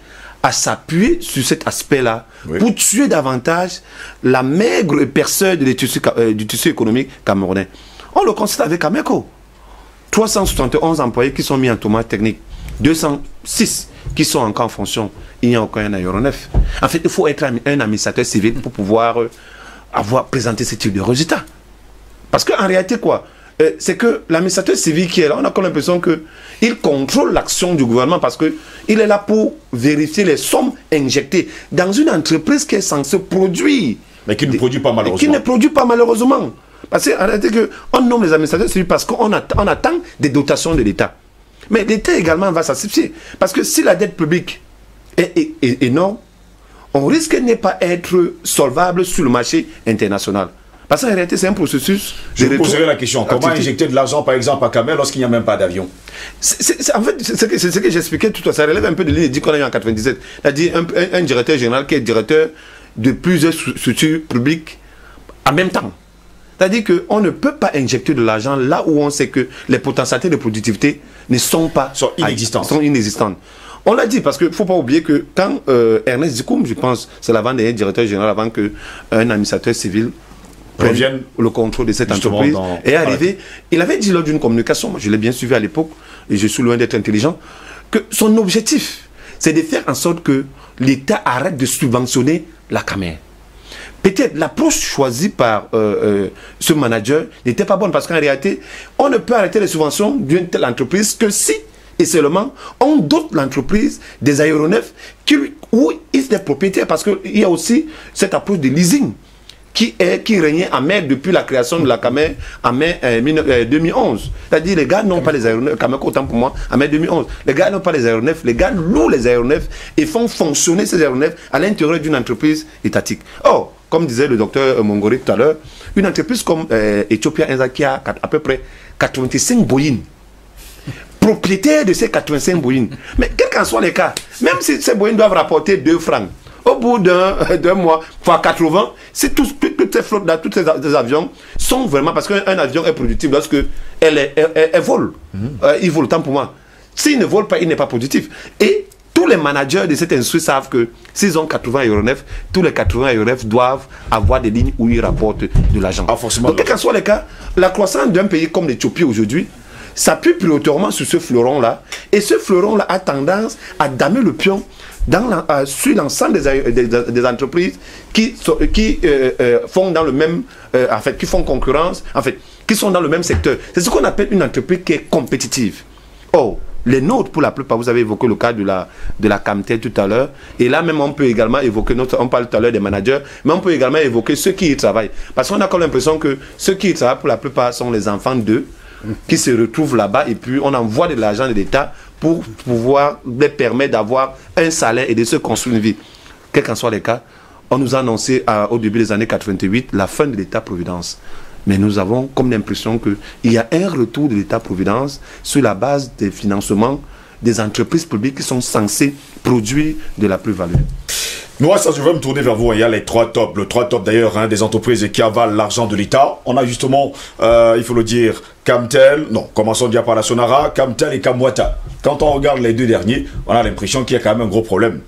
à s'appuyer sur cet aspect-là pour tuer davantage la maigre épaisseur du tissu économique camerounais. On le constate avec Ameco. 371 employés qui sont mis en chômage technique, 206 qui sont encore en fonction, il n'y a aucun aéronef. En fait, il faut être un administrateur civil pour pouvoir présenté ce type de résultat. Parce qu'en réalité, quoi, c'est que l'administrateur civil qui est là, on a comme l'impression qu'il contrôle l'action du gouvernement parce qu'il est là pour vérifier les sommes injectées dans une entreprise qui est censée produire. Mais qui ne produit pas malheureusement. Qui ne produit pas malheureusement. Parce qu'en réalité, on nomme les administrateurs civils parce qu'on attend des dotations de l'État. Mais l'État également va s'associer. Parce que si la dette publique est énorme, on risque de ne pas être solvable sur le marché international. Parce qu'en réalité, c'est un processus. Je vous poserai la question. Comment injecter de l'argent, par exemple, à Camer lorsqu'il n'y a même pas d'avion? En fait, c'est ce que j'expliquais tout à l'heure. Ça relève un peu de l'idée qu'on a eu en 97. C'est-à-dire un directeur général qui est directeur de plusieurs structures publiques en même temps. C'est-à-dire qu'on ne peut pas injecter de l'argent là où on sait que les potentialités de productivité ne sont pas inexistantes. On l'a dit parce qu'il ne faut pas oublier que quand Ernest Dikoum, je pense, c'est l'avant-dernier directeur général avant qu'un administrateur civil prenne le contrôle de cette entreprise est arrivé, il avait dit lors d'une communication, moi je l'ai bien suivi à l'époque, et je suis loin d'être intelligent, que son objectif, c'est de faire en sorte que l'État arrête de subventionner la Camer. Peut-être l'approche choisie par ce manager n'était pas bonne parce qu'en réalité, on ne peut arrêter les subventions d'une telle entreprise que si et seulement on dote l'entreprise des aéronefs où ils sont des propriétaires, parce qu'il y a aussi cette approche de leasing qui régnait en mer depuis la création de la Camer en mai 2011. C'est-à-dire les gars n'ont pas les aéronefs, Camer autant pour moi, en mai 2011. Les gars n'ont pas les aéronefs, les gars louent les aéronefs et font fonctionner ces aéronefs à l'intérieur d'une entreprise étatique. Or, comme disait le docteur Mongori tout à l'heure, une entreprise comme Ethiopia Inza qui a à peu près 85 Boeing, propriétaire de ces 85 Boeing. Mais quel qu'en soit les cas, même si ces Boeing doivent rapporter 2 francs, au bout d'un mois, fois 80, c'est toutes ces flottes là, tous ces avions sont vraiment, parce qu'un avion est productif lorsque elle vole. Il vole, tant pour moi. S'il ne vole pas, il n'est pas productif. Et tous les managers de cette industrie savent que s'ils ont 80 aéronefs, tous les 80 aéronefs doivent avoir des lignes où ils rapportent de l'argent. Donc, quel qu'en soit les cas, la croissance d'un pays comme l'Éthiopie aujourd'hui s'appuie prioritairement sur ce fleuron-là. Et ce fleuron-là a tendance à damer le pion sur l'ensemble des entreprises qui font dans le même, en fait, qui font concurrence, en fait, qui sont dans le même secteur. C'est ce qu'on appelle une entreprise qui est compétitive. Or, les nôtres, pour la plupart, vous avez évoqué le cas de la Camtel tout à l'heure, et là même on peut également évoquer, on parle tout à l'heure des managers, mais on peut également évoquer ceux qui y travaillent. Parce qu'on a comme l'impression que ceux qui y travaillent, pour la plupart, sont les enfants d'eux, qui se retrouvent là-bas, et puis on envoie de l'argent de l'État pour pouvoir les permettre d'avoir un salaire et de se construire une vie. Quel qu'en soit les cas, on nous a annoncé au début des années 88 la fin de l'État-providence. Mais nous avons comme l'impression qu'il y a un retour de l'État-providence sur la base des financements des entreprises publiques qui sont censées produire de la plus-value. Moi, ça, je vais me tourner vers vous. Il y a les 3 tops. Le 3 top d'ailleurs, des entreprises qui avalent l'argent de l'État. On a justement, il faut le dire, Camtel, non, commençons déjà par la Sonara, Camtel et Kamwata. Quand on regarde les 2 derniers, on a l'impression qu'il y a quand même un gros problème.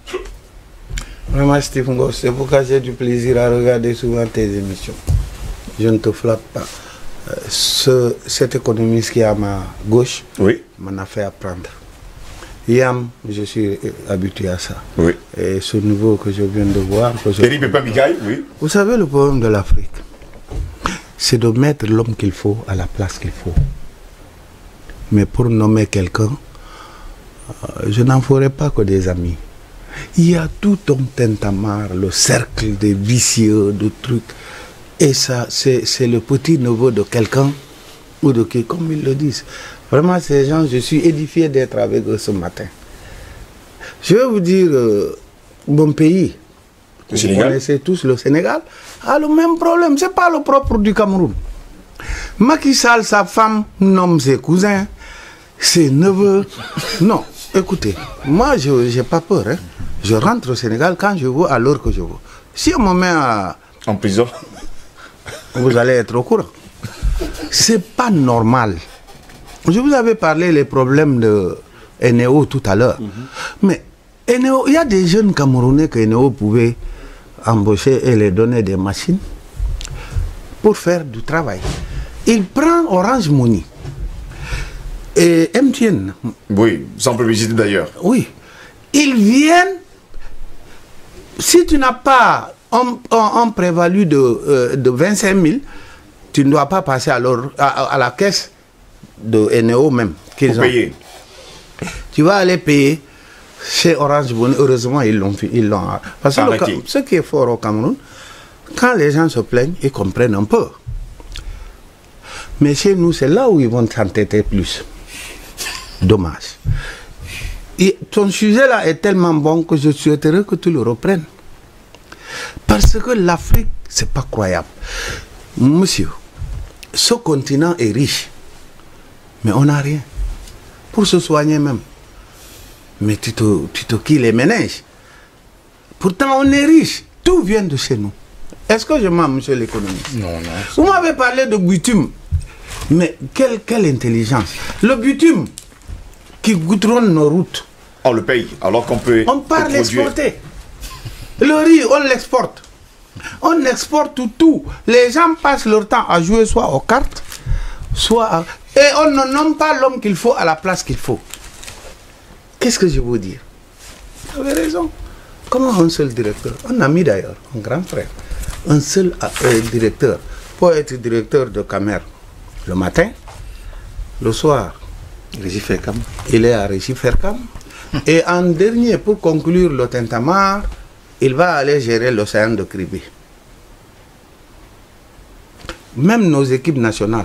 Vraiment, Stephen Goss, c'est pourquoi j'ai du plaisir à regarder souvent tes émissions. Je ne te flatte pas. Cet économiste qui est à ma gauche m'en a fait apprendre. Yam, je suis habitué à ça. Oui. Et ce nouveau que je viens de voir... Vous savez, le problème de l'Afrique, c'est de mettre l'homme qu'il faut à la place qu'il faut. Mais pour nommer quelqu'un, je n'en ferai pas que des amis. Il y a tout un tintamarre, le cercle des vicieux, de trucs. Et ça, c'est le petit neveu de quelqu'un, ou de qui, comme ils le disent. Vraiment, ces gens, je suis édifié d'être avec eux ce matin. Je vais vous dire, mon pays, vous connaissez tous le Sénégal, a le même problème. Ce n'est pas le propre du Cameroun. Macky Sall, sa femme, nomme ses cousins, ses neveux. Non, écoutez, moi, je n'ai pas peur. Hein. Je rentre au Sénégal quand je veux, à l'heure que je veux. Si on me met en prison, vous allez être au courant. C'est pas normal. Je vous avais parlé des problèmes de Eneo tout à l'heure. Mais Eneo, il y a des jeunes Camerounais que Eneo pouvait embaucher et les donner des machines pour faire du travail. Il prend Orange Money et MTN. Oui, sans publicité d'ailleurs. Oui. Ils viennent, si tu n'as pas un prévalu de 25 000, tu ne dois pas passer à la caisse de Eneo même. Qu'ils ont. Payer. Tu vas aller payer chez Orange Money. Heureusement, ils l'ont fait. Parce que ce qui est fort au Cameroun, quand les gens se plaignent, ils comprennent un peu. Mais chez nous, c'est là où ils vont s'entêter plus. Dommage. Et ton sujet-là est tellement bon que je souhaiterais que tu le reprennes. Parce que l'Afrique, c'est pas croyable. Monsieur, ce continent est riche, mais on n'a rien. Pour se soigner même. Mais tu te quilles les méninges. Pourtant, on est riche. Tout vient de chez nous. Est-ce que je mens, monsieur l'économiste? Non, non. Vous m'avez parlé de bitume. Mais quelle intelligence. Le bitume qui goudronne nos routes. On le paye, alors qu'on peut... On part l'exporter. Le riz, on l'exporte. On exporte tout. Les gens passent leur temps à jouer soit aux cartes, soit à... Et on ne nomme pas l'homme qu'il faut à la place qu'il faut. Qu'est-ce que je veux dire? Vous avez raison. Comment un seul directeur, un ami d'ailleurs, un grand frère, un seul directeur peut être directeur de Camer le matin, le soir, il est à Régie-Fercam, et en dernier, pour conclure le tintamarre, il va aller gérer l'océan de Cribé. Même nos équipes nationales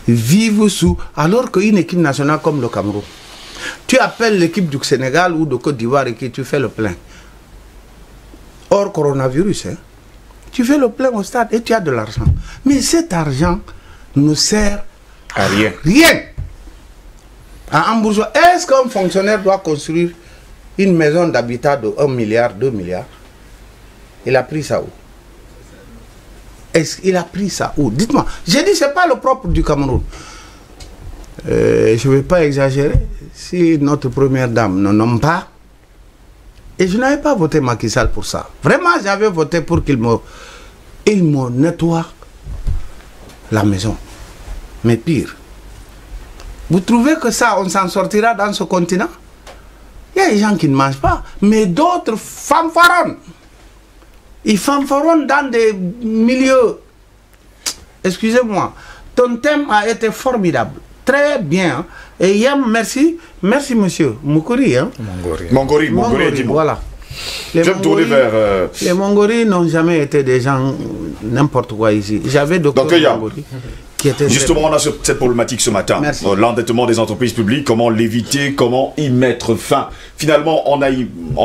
vivent sous, alors qu'une équipe nationale comme le Cameroun, tu appelles l'équipe du Sénégal ou de Côte d'Ivoire et que tu fais le plein. Hors coronavirus, hein, tu fais le plein au stade et tu as de l'argent. Mais cet argent ne sert à rien. Rien. À un bourgeois, est-ce qu'un fonctionnaire doit construire une maison d'habitat de 1 milliard, 2 milliards? Il a pris ça où? Est-ce qu'il a pris ça où? Dites-moi. J'ai dit, ce n'est pas le propre du Cameroun. Je ne vais pas exagérer. Si notre première dame ne nomme pas, et je n'avais pas voté Macky Sall pour ça. Vraiment, j'avais voté pour qu'il me nettoie la maison. Mais pire, vous trouvez que ça, on s'en sortira dans ce continent? Il y a des gens qui ne mangent pas, mais d'autres fanfaronnent. Ils fanfaronnent dans des milieux. Excusez-moi, ton thème a été formidable. Très bien. Et Yam, merci. Merci, monsieur. Moukouri, hein? Mongori, dis-moi. Voilà. Les Mongoris n'ont jamais été des gens n'importe quoi ici. J'avais docteur Mongori. Justement, on a cette problématique ce matin. L'endettement des entreprises publiques, comment l'éviter, comment y mettre fin. Finalement, on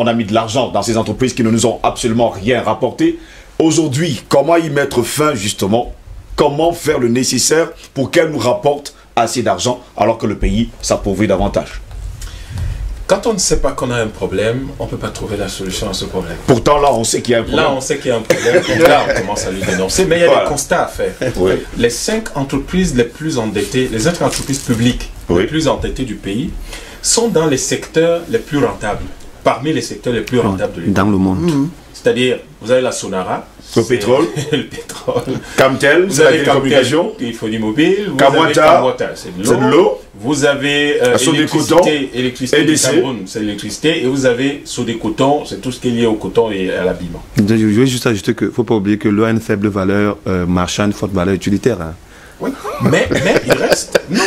a mis de l'argent dans ces entreprises qui ne nous ont absolument rien rapporté. Aujourd'hui, comment y mettre fin, justement? Comment faire le nécessaire pour qu'elles nous rapportent assez d'argent alors que le pays s'appauvrit davantage? Quand on ne sait pas qu'on a un problème, on ne peut pas trouver la solution à ce problème. Pourtant, là, on sait qu'il y a un problème. Là, on sait qu'il y a un problème. Donc là, on commence à lui dénoncer. Mais il y a des constats à faire. Oui. Les 5 entreprises les plus endettées, les autres entreprises publiques les plus endettées du pays, sont dans les secteurs les plus rentables. Parmi les secteurs les plus rentables de l'État. Dans le monde. C'est-à-dire, vous avez la Sonara. Le pétrole. Le pétrole. Camtel, vous avez la communication. Il faut du mobile. Kamwata, c'est de l'eau. Vous avez électricité du Cameroun, c'est l'électricité. Et vous avez Sodécoton, c'est tout ce qui est lié au coton et à l'habillement. Je veux juste ajouter qu'il ne faut pas oublier que l'eau a une faible valeur marchande, forte valeur utilitaire. Hein. Oui, mais il reste... Non.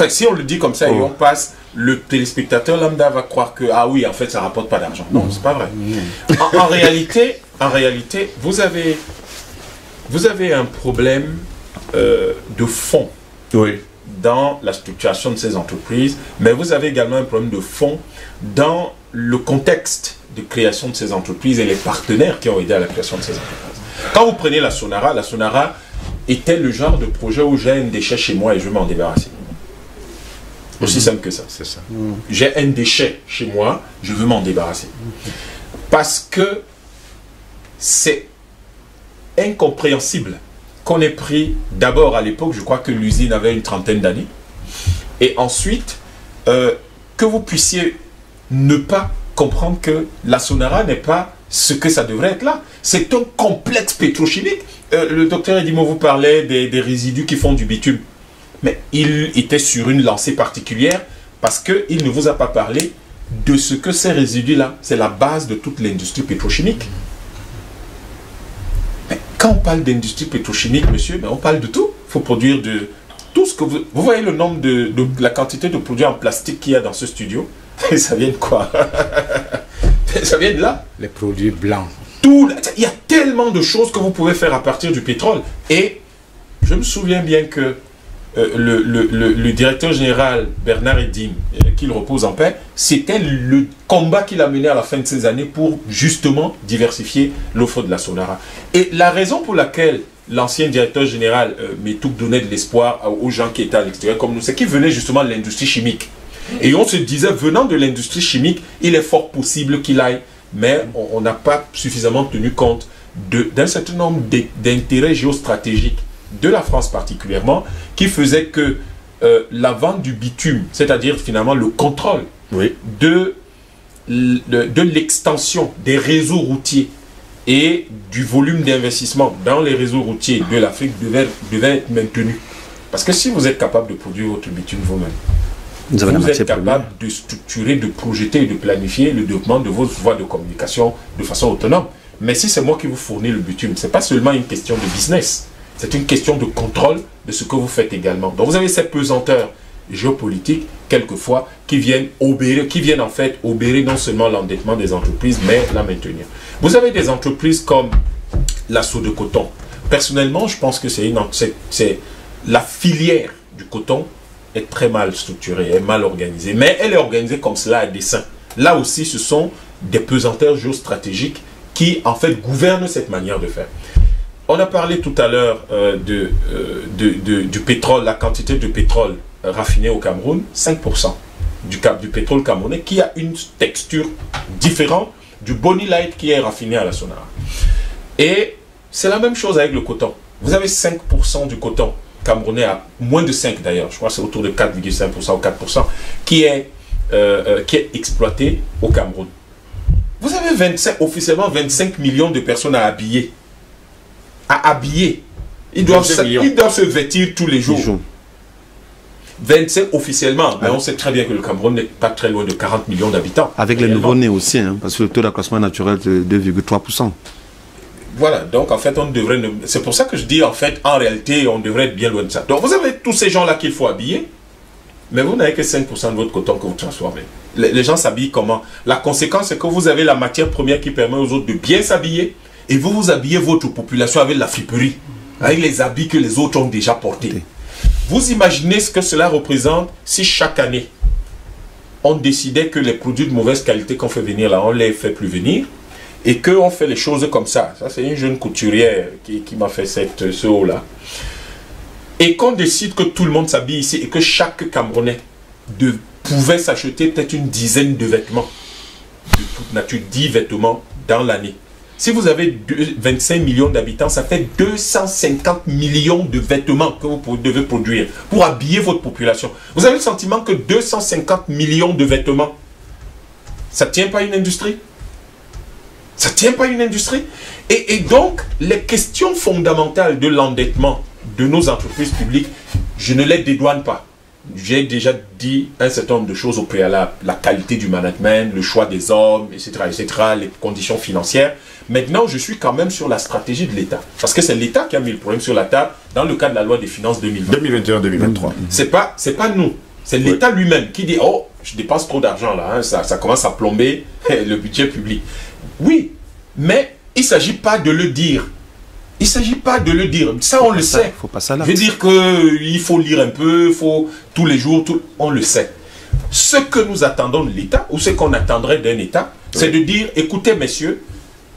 Si on le dit comme ça et on passe, le téléspectateur lambda va croire que, ah oui, en fait, ça ne rapporte pas d'argent. Non, c'est pas vrai. En réalité, vous avez un problème de fond dans la structuration de ces entreprises, mais vous avez également un problème de fond dans le contexte de création de ces entreprises et les partenaires qui ont aidé à la création de ces entreprises. Quand vous prenez la Sonara était le genre de projet où j'ai un déchet chez moi et je veux m'en débarrasser. Aussi simple que ça. C'est ça. J'ai un déchet chez moi, je veux m'en débarrasser. Parce que c'est incompréhensible qu'on ait pris, d'abord à l'époque, je crois que l'usine avait une trentaine d'années, et ensuite, que vous puissiez ne pas comprendre que la Sonara n'est pas ce que ça devrait être là. C'est un complexe pétrochimique. Le docteur Edimo vous parlait des résidus qui font du bitume. Mais il était sur une lancée particulière parce qu'il ne vous a pas parlé de ce que ces résidus-là, c'est la base de toute l'industrie pétrochimique. Mais quand on parle d'industrie pétrochimique, monsieur, on parle de tout. Il faut produire de tout ce que vous... Vous voyez le nombre de la quantité de produits en plastique qu'il y a dans ce studio? Et ça vient de quoi? Ça vient de là. Les produits blancs. Il y a tellement de choses que vous pouvez faire à partir du pétrole. Et je me souviens bien que le directeur général Bernard Edim, qu'il repose en paix, c'était le combat qu'il a mené à la fin de ces années pour justement diversifier l'offre de la Sonara. Et la raison pour laquelle l'ancien directeur général Metouk donnait de l'espoir aux gens qui étaient à l'extérieur comme nous, c'est qu'il venait justement de l'industrie chimique. Et on se disait, venant de l'industrie chimique, il est fort possible qu'il aille mais on n'a pas suffisamment tenu compte d'un certain nombre d'intérêts géostratégiques de la France particulièrement, qui faisaient que la vente du bitume, c'est-à-dire finalement le contrôle de l'extension des réseaux routiers et du volume d'investissement dans les réseaux routiers de l'Afrique devait être maintenu. Parce que si vous êtes capable de produire votre bitume vous-même, vous êtes capable de structurer, de projeter et de planifier le développement de vos voies de communication de façon autonome. Mais si c'est moi qui vous fournis le bitume, ce n'est pas seulement une question de business, c'est une question de contrôle de ce que vous faites également. Donc vous avez ces pesanteurs géopolitiques, quelquefois, qui viennent en fait obérer non seulement l'endettement des entreprises, mais la maintenir. Vous avez des entreprises comme la Sodecoton. Personnellement, je pense que la filière du coton est très mal structurée, est mal organisée. Mais elle est organisée comme cela à dessein. Là aussi, ce sont des pesanteurs géostratégiques qui, en fait, gouvernent cette manière de faire. On a parlé tout à l'heure du pétrole, la quantité de pétrole raffiné au Cameroun, 5% du pétrole camerounais, qui a une texture différente du Bonny Light qui est raffiné à la Sonara. Et c'est la même chose avec le coton. Vous avez 5% du coton camerounais, à moins de 5 d'ailleurs, je crois que c'est autour de 4,5% ou 4%, qui est exploité au Cameroun. Vous avez officiellement 25 millions de personnes à habiller. Ils doivent se vêtir tous les jours. 25 officiellement, mais on sait très bien que le Cameroun n'est pas très loin de 40 millions d'habitants. Avec les nouveaux-nés aussi, hein, parce que le taux d'accroissement naturel est de 2,3%. Voilà, donc en fait, on devrait... C'est pour ça que je dis, en fait, en réalité, on devrait être bien loin de ça. Donc vous avez tous ces gens-là qu'il faut habiller, mais vous n'avez que 5% de votre coton que vous transformez. Les gens s'habillent comment? La conséquence, c'est que vous avez la matière première qui permet aux autres de bien s'habiller, et vous habillez votre population avec la friperie, avec les habits que les autres ont déjà portés. Vous imaginez ce que cela représente si chaque année, on décidait que les produits de mauvaise qualité qu'on fait venir là, on ne les fait plus venir, et qu'on fait les choses comme ça. Ça, c'est une jeune couturière qui m'a fait ce haut-là. Et qu'on décide que tout le monde s'habille ici, et que chaque Camerounais pouvait s'acheter peut-être une dizaine de vêtements, de toute nature, 10 vêtements dans l'année. Si vous avez 25 millions d'habitants, ça fait 250 millions de vêtements que vous devez produire pour habiller votre population. Vous avez le sentiment que 250 millions de vêtements, ça ne tient pas une industrie? Ça ne tient pas une industrie? Et donc, les questions fondamentales de l'endettement de nos entreprises publiques, je ne les dédouane pas. J'ai déjà dit un certain nombre de choses au préalable. La qualité du management, le choix des hommes, etc., les conditions financières. Maintenant, je suis quand même sur la stratégie de l'État. Parce que c'est l'État qui a mis le problème sur la table dans le cadre de la loi des finances 2021-2023. C'est pas nous. C'est l'État lui-même qui dit « Oh, je dépense trop d'argent là, hein, ça commence à plomber le budget public. » Oui, mais il ne s'agit pas de le dire. Il ne s'agit pas de le dire. Ça, on le sait. Faut pas ça là. Je veux dire qu'il faut lire un peu, faut tous les jours, on le sait. Ce que nous attendons de l'État, ou ce qu'on attendrait d'un État, c'est de dire, écoutez messieurs,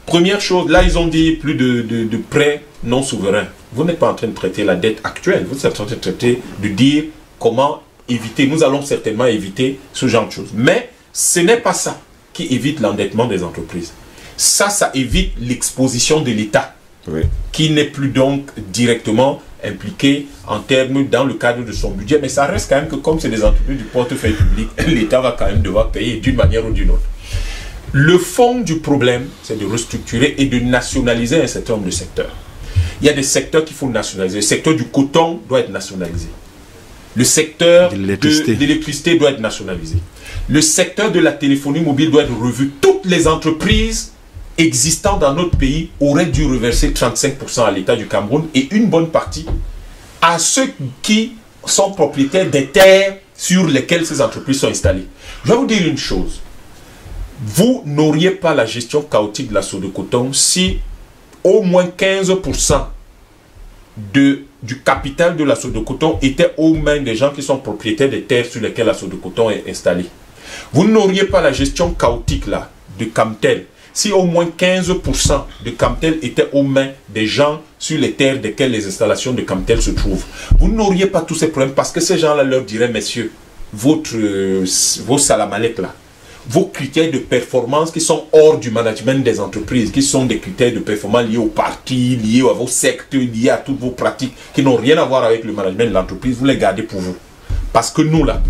première chose, là ils ont dit plus de prêts non souverains. Vous n'êtes pas en train de traiter la dette actuelle, vous êtes en train de traiter, de dire comment éviter, nous allons certainement éviter ce genre de choses. Mais ce n'est pas ça qui évite l'endettement des entreprises. Ça évite l'exposition de l'État. Oui. Qui n'est plus donc directement impliqué en termes dans le cadre de son budget, mais ça reste quand même que comme c'est des entreprises du portefeuille public, l'État va quand même devoir payer d'une manière ou d'une autre. Le fond du problème, c'est de restructurer et de nationaliser un certain nombre de secteurs. Il y a des secteurs qu'il faut nationaliser. Le secteur du coton doit être nationalisé. Le secteur de l'électricité doit être nationalisé. Le secteur de la téléphonie mobile doit être revu. Toutes les entreprises existants dans notre pays auraient dû reverser 35% à l'État du Cameroun et une bonne partie à ceux qui sont propriétaires des terres sur lesquelles ces entreprises sont installées. Je vais vous dire une chose. Vous n'auriez pas la gestion chaotique de la Sodecoton si au moins 15% du capital de la Sodecoton était aux mains des gens qui sont propriétaires des terres sur lesquelles la Sodecoton est installée. Vous n'auriez pas la gestion chaotique là de Camtel si au moins 15% de Camtel était aux mains des gens sur les terres desquelles les installations de Camtel se trouvent. Vous n'auriez pas tous ces problèmes parce que ces gens-là leur diraient, messieurs, vos salamalecs là, vos critères de performance qui sont hors du management des entreprises, qui sont des critères de performance liés au parti, liés à vos sectes, liés à toutes vos pratiques, qui n'ont rien à voir avec le management de l'entreprise, vous les gardez pour vous. Parce que nous, là,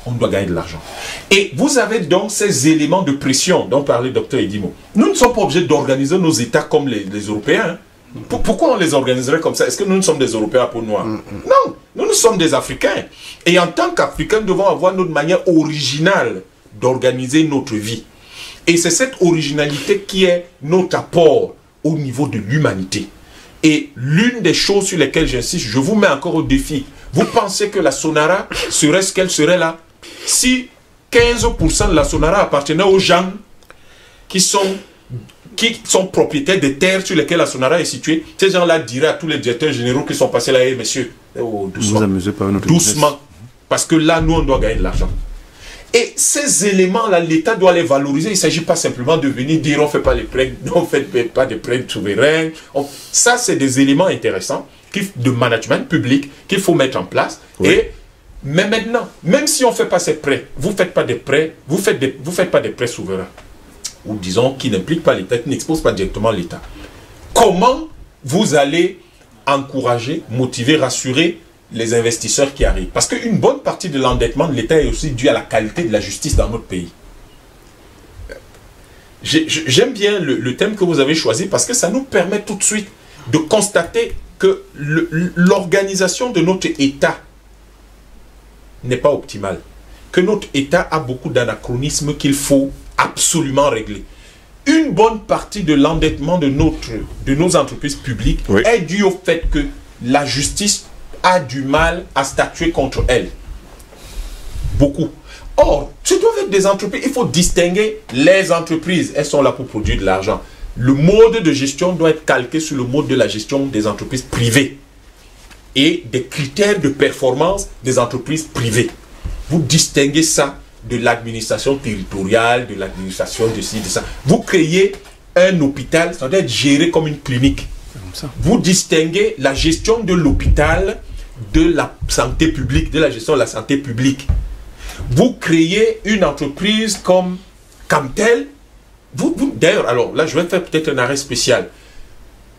on doit gagner de l'argent. Et vous avez donc ces éléments de pression dont parlait Dr Edimo. Nous ne sommes pas obligés d'organiser nos États comme les Européens. Pourquoi on les organiserait comme ça? Est-ce que nous sommes des Européens à peau noire? Non, nous sommes des Africains. Et en tant qu'Africains, nous devons avoir notre manière originale d'organiser notre vie. Et c'est cette originalité qui est notre apport au niveau de l'humanité. Et l'une des choses sur lesquelles j'insiste, je vous mets encore au défi. Vous pensez que la Sonara serait ce qu'elle serait là? Si 15% de la Sonara appartenait aux gens qui sont propriétaires des terres sur lesquelles la Sonara est située, ces gens-là diraient à tous les directeurs généraux qui sont passés là, hey, messieurs, doucement, vous amusez par notre doucement, parce que là, nous, on doit gagner de l'argent. Et ces éléments-là, l'État doit les valoriser. Il ne s'agit pas simplement de venir dire on ne fait pas les prêts, on ne fait pas de prêts souverains. Ça, c'est des éléments intéressants de management public qu'il faut mettre en place. Oui. Mais maintenant, même si on ne fait pas ces prêts, vous ne faites pas des prêts, vous faites pas des prêts souverains, ou disons qui n'impliquent pas l'État, qui n'exposent pas directement l'État. Comment vous allez encourager, motiver, rassurer les investisseurs qui arrivent? Parce qu'une bonne partie de l'endettement de l'État est aussi due à la qualité de la justice dans notre pays. J'aime bien le thème que vous avez choisi parce que ça nous permet tout de suite de constater que l'organisation de notre État n'est pas optimale. Que notre État a beaucoup d'anachronismes qu'il faut absolument régler. Une bonne partie de l'endettement de nos entreprises publiques est due au fait que la justice a du mal à statuer contre elles. Beaucoup. Or, ce doivent être des entreprises. Il faut distinguer les entreprises. Elles sont là pour produire de l'argent. Le mode de gestion doit être calqué sur le mode de la gestion des entreprises privées et des critères de performance des entreprises privées. Vous distinguez ça de l'administration territoriale, de l'administration de ci, de ça. Vous créez un hôpital, ça doit être géré comme une clinique. Vous distinguez la gestion de l'hôpital de la santé publique, de la gestion de la santé publique. Vous créez une entreprise comme Camtel. D'ailleurs, alors là, je vais faire peut-être un arrêt spécial.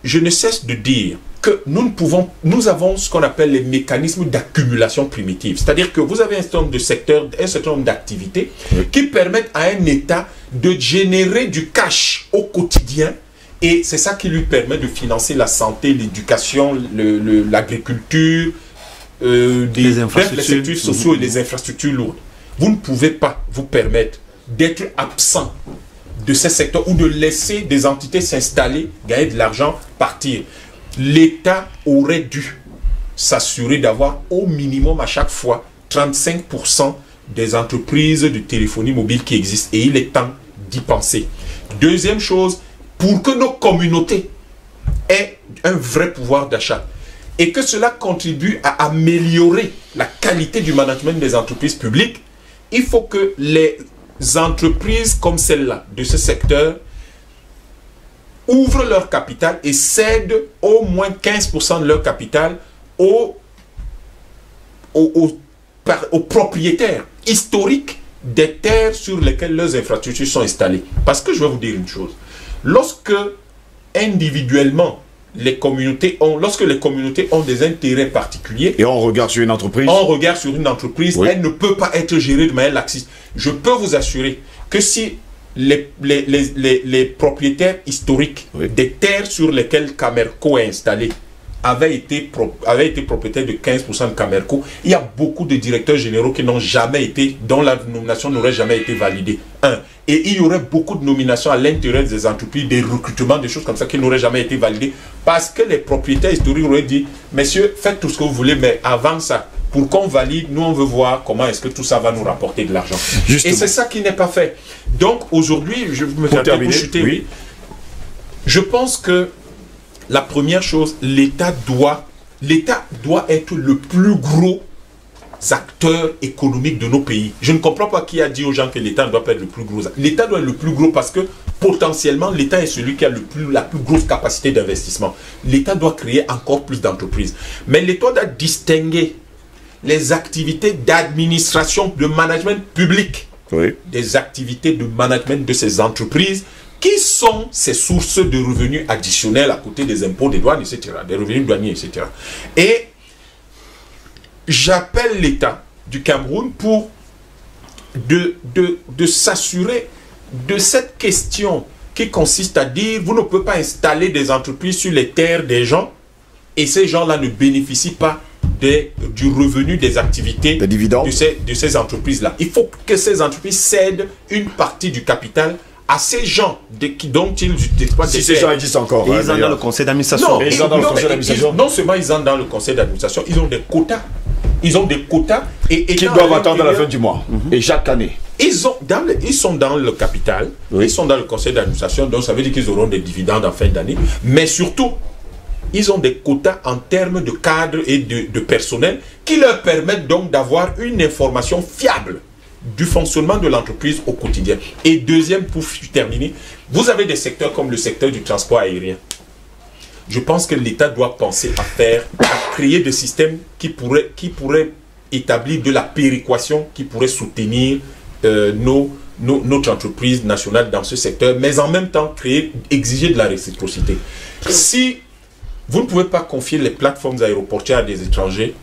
Je ne cesse de dire que nous avons ce qu'on appelle les mécanismes d'accumulation primitive. C'est-à-dire que vous avez un certain nombre de secteurs, un certain nombre d'activités qui permettent à un État de générer du cash au quotidien. Et c'est ça qui lui permet de financer la santé, l'éducation, l'agriculture, les secteurs sociaux et les infrastructures lourdes. Vous ne pouvez pas vous permettre d'être absent de ces secteurs ou de laisser des entités s'installer, gagner de l'argent, partir. L'État aurait dû s'assurer d'avoir au minimum à chaque fois 35% des entreprises de téléphonie mobile qui existent. Et il est temps d'y penser. Deuxième chose, pour que nos communautés aient un vrai pouvoir d'achat et que cela contribue à améliorer la qualité du management des entreprises publiques, il faut que les entreprises comme celle-là, de ce secteur, ouvrent leur capital et cèdent au moins 15% de leur capital aux propriétaires historiques des terres sur lesquelles leurs infrastructures sont installées. Parce que je vais vous dire une chose. Lorsque individuellement lorsque les communautés ont des intérêts particuliers et on regarde sur une entreprise, oui, elle ne peut pas être gérée de manière laxiste. Je peux vous assurer que si les propriétaires historiques des terres sur lesquelles Camerco est installé avaient été propriétaires de 15% de Camerco, il y a beaucoup de directeurs généraux qui n'ont jamais été, dont la nomination n'aurait jamais été validée. Et il y aurait beaucoup de nominations à l'intérieur des entreprises, des recrutements, des choses comme ça qui n'auraient jamais été validées parce que les propriétaires historiques auraient dit, messieurs, faites tout ce que vous voulez, mais avant ça, pour qu'on valide, nous on veut voir comment est-ce que tout ça va nous rapporter de l'argent. Et c'est ça qui n'est pas fait. Donc aujourd'hui, je vais me faire chuter. Oui. Je pense que la première chose, l'État doit être le plus gros acteur économique de nos pays. Je ne comprends pas qui a dit aux gens que l'État ne doit pas être le plus gros. L'État doit être le plus gros parce que potentiellement, l'État est celui qui a la plus grosse capacité d'investissement. L'État doit créer encore plus d'entreprises. Mais l'État doit distinguer les activités d'administration, de management public des activités de management de ces entreprises qui sont ces sources de revenus additionnels à côté des impôts, des douanes, etc., des revenus douaniers, etc. Et j'appelle l'État du Cameroun pour de s'assurer de cette question qui consiste à dire, vous ne pouvez pas installer des entreprises sur les terres des gens et ces gens-là ne bénéficient pas du revenu des activités des dividendes de ces entreprises-là. Il faut que ces entreprises cèdent une partie du capital à ces gens dont ils exploitent des terres. Si ces gens existent encore. Et ils ont dans le conseil d'administration. Non seulement ils entrent dans le conseil d'administration, ils ont des quotas. Ils ont des quotas et qui doivent attendre la fin du mois. Et chaque année. Ils sont dans le capital, ils sont dans le conseil d'administration, donc ça veut dire qu'ils auront des dividendes en fin d'année. Mais surtout, ils ont des quotas en termes de cadre et de personnel qui leur permettent donc d'avoir une information fiable du fonctionnement de l'entreprise au quotidien. Et deuxième, pour terminer, vous avez des secteurs comme le secteur du transport aérien. Je pense que l'État doit penser à créer des systèmes qui pourraient établir de la péréquation, qui pourraient soutenir notre entreprise nationale dans ce secteur, mais en même temps exiger de la réciprocité. Si vous ne pouvez pas confier les plateformes aéroportuaires à des étrangers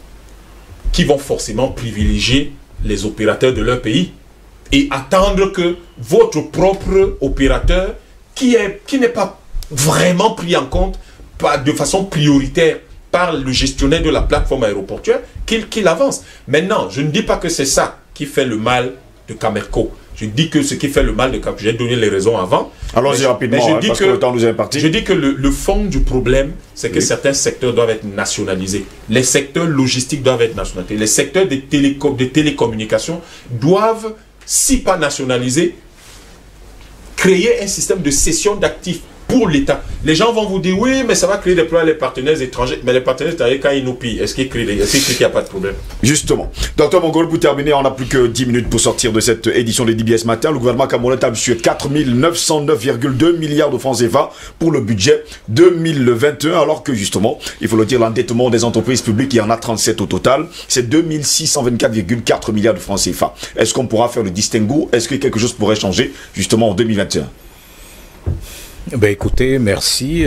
qui vont forcément privilégier les opérateurs de leur pays et attendre que votre propre opérateur, qui n'est pas vraiment pris en compte de façon prioritaire par le gestionnaire de la plateforme aéroportuaire, qu'il avance. Maintenant, je ne dis pas que c'est ça qui fait le mal de Camerco. Je dis que ce qui fait le mal de Camerco, j'ai donné les raisons avant. Allons-y rapidement, parce que le temps nous est imparti. Je dis que le fond du problème, c'est que certains secteurs doivent être nationalisés. Les secteurs logistiques doivent être nationalisés. Les secteurs de télécommunications doivent, si pas nationalisés, créer un système de cession d'actifs pour l'État. Les gens vont vous dire, oui, mais ça va créer des problèmes à les partenaires étrangers. Mais les partenaires étrangers, quand ils nous pillent, est-ce qu'il n'y a pas de problème? Justement. Docteur Mongol, pour terminer, on n'a plus que 10 minutes pour sortir de cette édition de DBS Matin. Le gouvernement camerounais table sur 4 909,2 milliards de francs CFA pour le budget 2021, alors que justement, il faut le dire, l'endettement des entreprises publiques, il y en a 37 au total. C'est 2624,4 milliards de francs CFA. Est-ce qu'on pourra faire le distinguo? Est-ce que quelque chose pourrait changer justement en 2021? Ben écoutez, merci,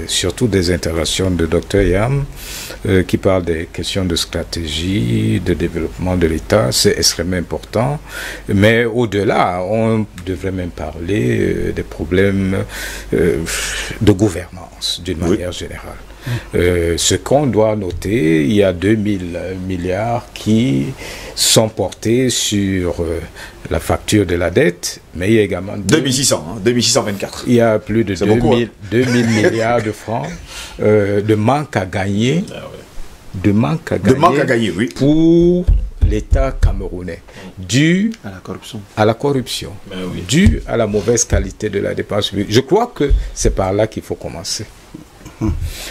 surtout des interventions de Dr Yam qui parle des questions de stratégie, de développement de l'État, c'est extrêmement important. Mais au-delà, on devrait même parler des problèmes de gouvernance d'une manière générale. Ce qu'on doit noter, il y a 2000 milliards qui sont portés sur la facture de la dette, mais il y a également 2624. Il y a plus de 2000 milliards de francs de manque à gagner, oui, pour l'État camerounais, dû à la corruption, oui, dû à la mauvaise qualité de la dépense publique. Je crois que c'est par là qu'il faut commencer.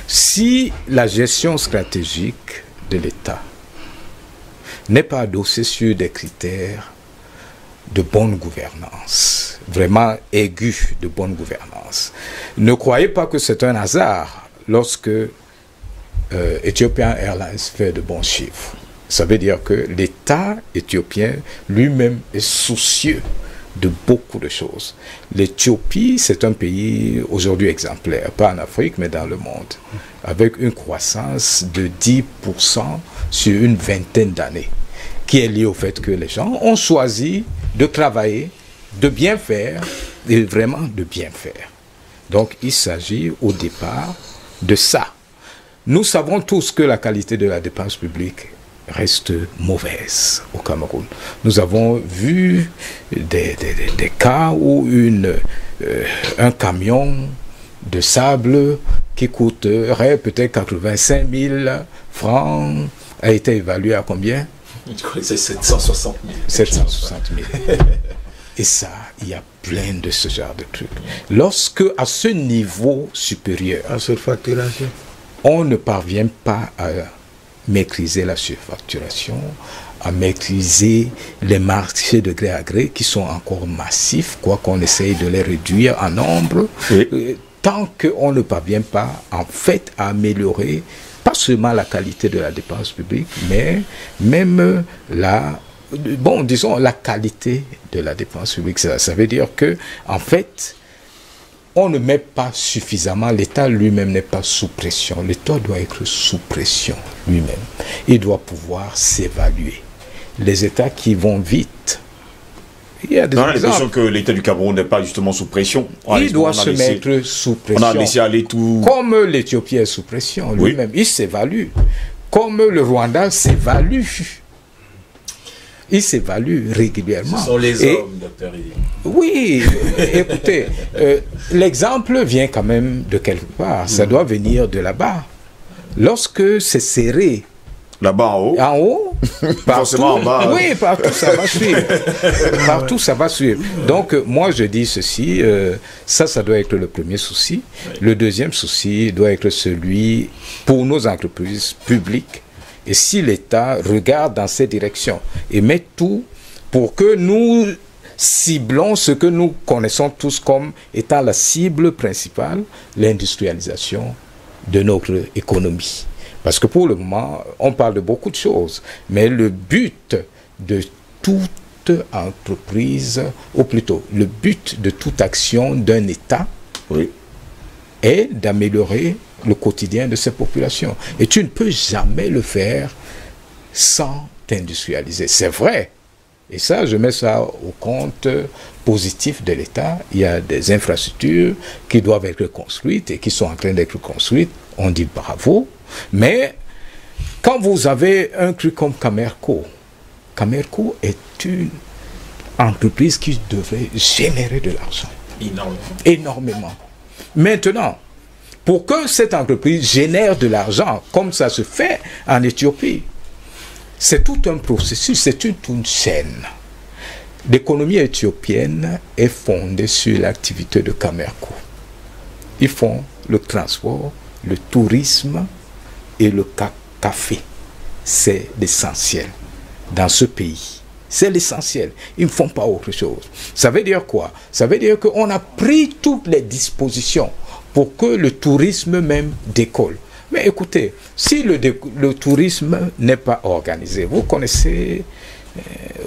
Si la gestion stratégique de l'État n'est pas adossée sur des critères de bonne gouvernance, vraiment aigus de bonne gouvernance, ne croyez pas que c'est un hasard lorsque Ethiopian Airlines fait de bons chiffres. Ça veut dire que l'État éthiopien lui-même est soucieux de beaucoup de choses. L'Éthiopie, c'est un pays aujourd'hui exemplaire, pas en Afrique, mais dans le monde, avec une croissance de 10% sur une vingtaine d'années, qui est liée au fait que les gens ont choisi de travailler, de bien faire, et vraiment de bien faire. Donc, il s'agit au départ de ça. Nous savons tous que la qualité de la dépense publique reste mauvaise au Cameroun. Nous avons vu des cas où un camion de sable qui coûterait peut-être 85 000 francs a été évalué à combien? Je crois que c'est 760 000. 760 000. Et ça, il y a plein de ce genre de trucs. Lorsque, à ce niveau supérieur, à surfacturation, on ne parvient pas à maîtriser la surfacturation, à maîtriser les marchés de gré à gré qui sont encore massifs, quoi qu'on essaye de les réduire en nombre, oui, tant qu'on ne parvient pas en fait à améliorer pas seulement la qualité de la dépense publique, mais même la bon, disons, la qualité de la dépense publique. Ça veut dire que, en fait, on ne met pas suffisamment, l'État lui-même n'est pas sous pression. L'État doit être sous pression lui-même. Il doit pouvoir s'évaluer. Les États qui vont vite, il y a des on a l'impression que l'État du Cameroun n'est pas justement sous pression. Il doit se mettre sous pression. On a laissé aller tout. Comme l'Éthiopie est sous pression lui-même, il s'évalue. Comme le Rwanda s'évalue. Il s'évalue régulièrement. Ce sont les hommes, docteur. Oui, écoutez, l'exemple vient quand même de quelque part. Ça doit venir de là-bas. Lorsque c'est serré, là-bas en haut. En haut, forcément en bas. Oui, partout ça va suivre. Partout ça va suivre. Donc moi je dis ceci, ça doit être le premier souci. Le deuxième souci doit être celui pour nos entreprises publiques. Et si l'État regarde dans cette direction et met tout pour que nous ciblons ce que nous connaissons tous comme étant la cible principale, l'industrialisation de notre économie. Parce que pour le moment, on parle de beaucoup de choses, mais le but de toute entreprise, ou plutôt le but de toute action d'un État, est d'améliorer le quotidien de ces populations. Et tu ne peux jamais le faire sans t'industrialiser. C'est vrai. Et ça, je mets ça au compte positif de l'État. Il y a des infrastructures qui doivent être construites et qui sont en train d'être construites. On dit bravo. Mais quand vous avez un truc comme Camerco, Camerco est une entreprise qui devrait générer de l'argent. Énormément. Maintenant, pour que cette entreprise génère de l'argent, comme ça se fait en Éthiopie, c'est tout un processus, c'est toute une chaîne. L'économie éthiopienne est fondée sur l'activité de Camerco. Ils font le transport, le tourisme et le café. C'est l'essentiel dans ce pays. C'est l'essentiel. Ils ne font pas autre chose. Ça veut dire quoi? Ça veut dire qu'on a pris toutes les dispositions pour que le tourisme même décolle. Mais écoutez, si le tourisme n'est pas organisé, vous connaissez,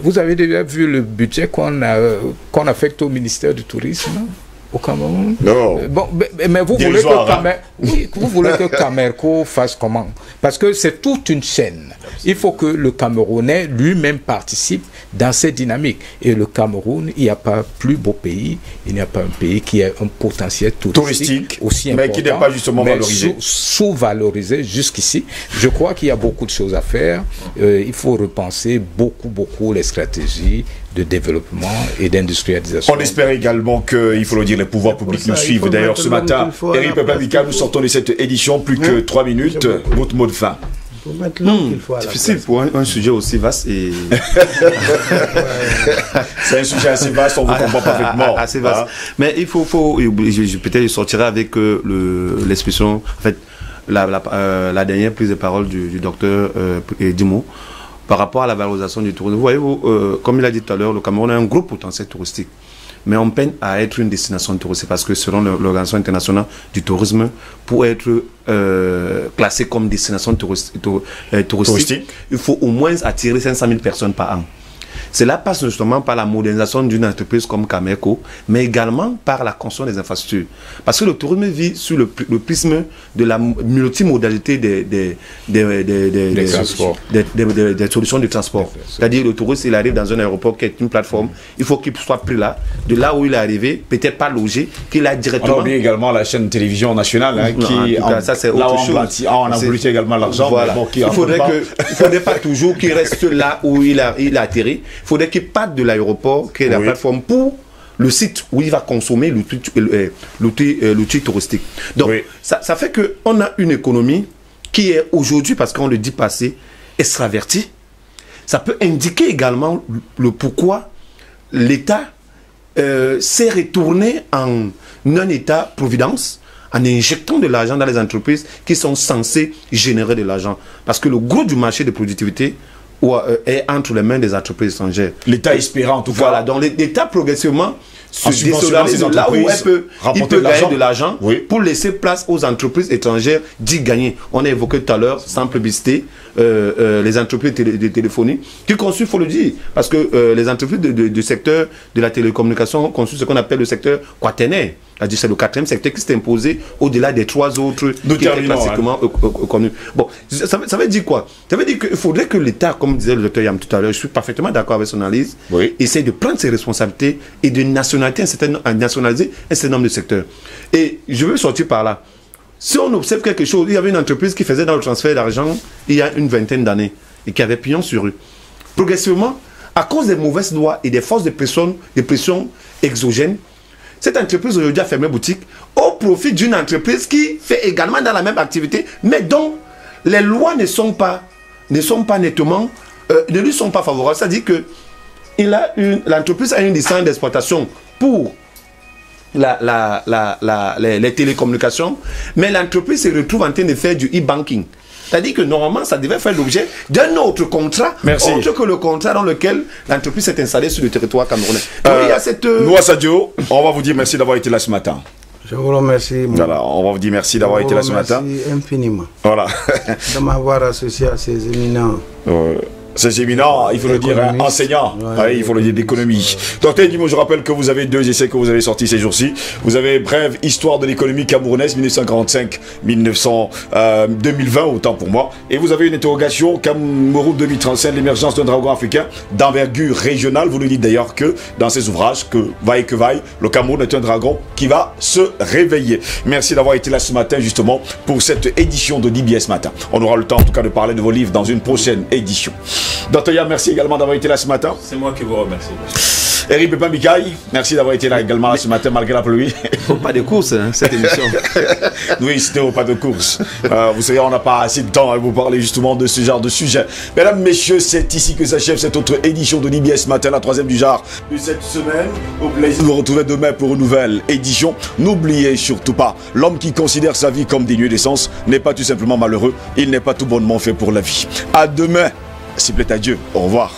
vous avez déjà vu le budget qu'on affecte au ministère du Tourisme au Cameroun? Non. Bon, mais vous voulez que Camerco fasse comment? Parce que c'est toute une chaîne. Il faut que le Camerounais lui-même participe dans cette dynamique. Et le Cameroun, il n'y a pas plus beau pays, il n'y a pas un pays qui a un potentiel touristique aussi important, mais qui n'est pas justement valorisé. Sous-valorisé jusqu'ici. Je crois qu'il y a beaucoup de choses à faire. Il faut repenser beaucoup les stratégies de développement et d'industrialisation. On espère également que, il faut le dire, les pouvoirs publics nous suivent. D'ailleurs, ce matin, Eric Peplamika, nous sortons de cette édition, plus que 3 minutes. Votre mot de fin. Difficile pour un sujet aussi vaste et c'est un sujet assez vaste, on vous comprend parfaitement. Assez vaste. Mais il faut peut-être sortir avec l'expression, en fait, la dernière prise de parole du docteur Dimo par rapport à la valorisation du tourisme. Vous voyez, comme il a dit tout à l'heure, le Cameroun a un gros potentiel touristique. Mais on peine à être une destination touristique parce que selon l'Organisation internationale du tourisme, pour être classé comme destination touristique, il faut au moins attirer 500 000 personnes par an. Cela passe justement par la modernisation d'une entreprise comme Camerco, mais également par la construction des infrastructures. Parce que le tourisme vit sur le prisme de la multimodalité des solutions de transport. C'est-à-dire le touriste, il arrive dans un aéroport qui est une plateforme, il faut qu'il soit pris là, de là où il est arrivé, peut-être pas logé, qu'il a directement... On oublie également la chaîne de télévision nationale, qui ça c'est autre chose. On a voulu également l'argent. Voilà. Il ne faudrait pas toujours qu'il reste là où il a atterri. Il faudrait qu'il parte de l'aéroport, qui est la plateforme, pour le site où il va consommer l'outil touristique. Donc, ça fait qu'on a une économie qui est aujourd'hui, parce qu'on le dit passé, extravertie. Ça peut indiquer également le pourquoi l'État s'est retourné en un État-providence, en injectant de l'argent dans les entreprises qui sont censées générer de l'argent. Parce que le gros du marché de productivité est entre les mains des entreprises étrangères. L'État espérant en tout cas. Voilà, donc l'État progressivement se désolidarise là où il peut gagner de l'argent pour laisser place aux entreprises étrangères d'y gagner. On a évoqué tout à l'heure, sans publicité, les entreprises de téléphonie, qui conçut, il faut le dire, parce que les entreprises du secteur de la télécommunication ont conçu ce qu'on appelle le secteur quaternaire. C'est le 4e secteur qui s'est imposé au-delà des 3 autres qui étaient classiquement connus. Bon, ça veut dire quoi? Ça veut dire qu'il faudrait que l'État, comme disait le docteur Yam tout à l'heure, je suis parfaitement d'accord avec son analyse, essaie de prendre ses responsabilités et de nationaliser un certain nombre de secteurs. Et je veux sortir par là. Si on observe quelque chose, il y avait une entreprise qui faisait dans le transfert d'argent il y a une vingtaine d'années et qui avait pignon sur rue. Progressivement, à cause des mauvaises lois et des forces de pression exogènes, cette entreprise aujourd'hui a fermé boutique au profit d'une entreprise qui fait également dans la même activité, mais dont les lois ne sont pas nettement, ne lui sont pas favorables. C'est-à-dire que l'entreprise a une licence d'exploitation pour les télécommunications, mais l'entreprise se retrouve en train de faire du e-banking. C'est-à-dire que normalement, ça devait faire l'objet d'un autre contrat, autre que le contrat dans lequel l'entreprise s'est installée sur le territoire camerounais. Donc, il y a cette... Noah Sadio, on va vous dire merci d'avoir été là ce matin. Je vous remercie. Voilà, on va vous dire merci d'avoir été là ce matin. Merci infiniment. Voilà. De m'avoir associé à ces éminents. Ces éminents, il faut le dire, enseignants, il faut le dire, d'économie. Docteur Ndimo, je rappelle que vous avez 2 essais que vous avez sortis ces jours-ci. Vous avez Brève Histoire de l'économie camerounaise 1945-2020, autant pour moi. Et vous avez une interrogation Cameroun 2035, l'émergence d'un dragon africain d'envergure régionale. Vous le dites d'ailleurs que dans ces ouvrages, que vaille, le Cameroun est un dragon qui va se réveiller. Merci d'avoir été là ce matin justement pour cette édition de DBS Matin. On aura le temps en tout cas de parler de vos livres dans une prochaine édition. Dr Yam, merci également d'avoir été là ce matin. C'est moi qui vous remercie. Eric Pépin Mikaï, merci d'avoir été là également ce matin malgré la pluie. Pas de course, hein, cette émission. Oui, c'était au pas de course. Vous savez, on n'a pas assez de temps à vous parler justement de ce genre de sujet. Mesdames, messieurs, c'est ici que s'achève cette autre édition de DBS Matin, la 3e du genre de cette semaine. Au plaisir de vous retrouver demain pour une nouvelle édition. N'oubliez surtout pas, l'homme qui considère sa vie comme dénuée d'essence n'est pas tout simplement malheureux. Il n'est pas tout bonnement fait pour la vie. À demain. S'il plaît à Dieu. Au revoir.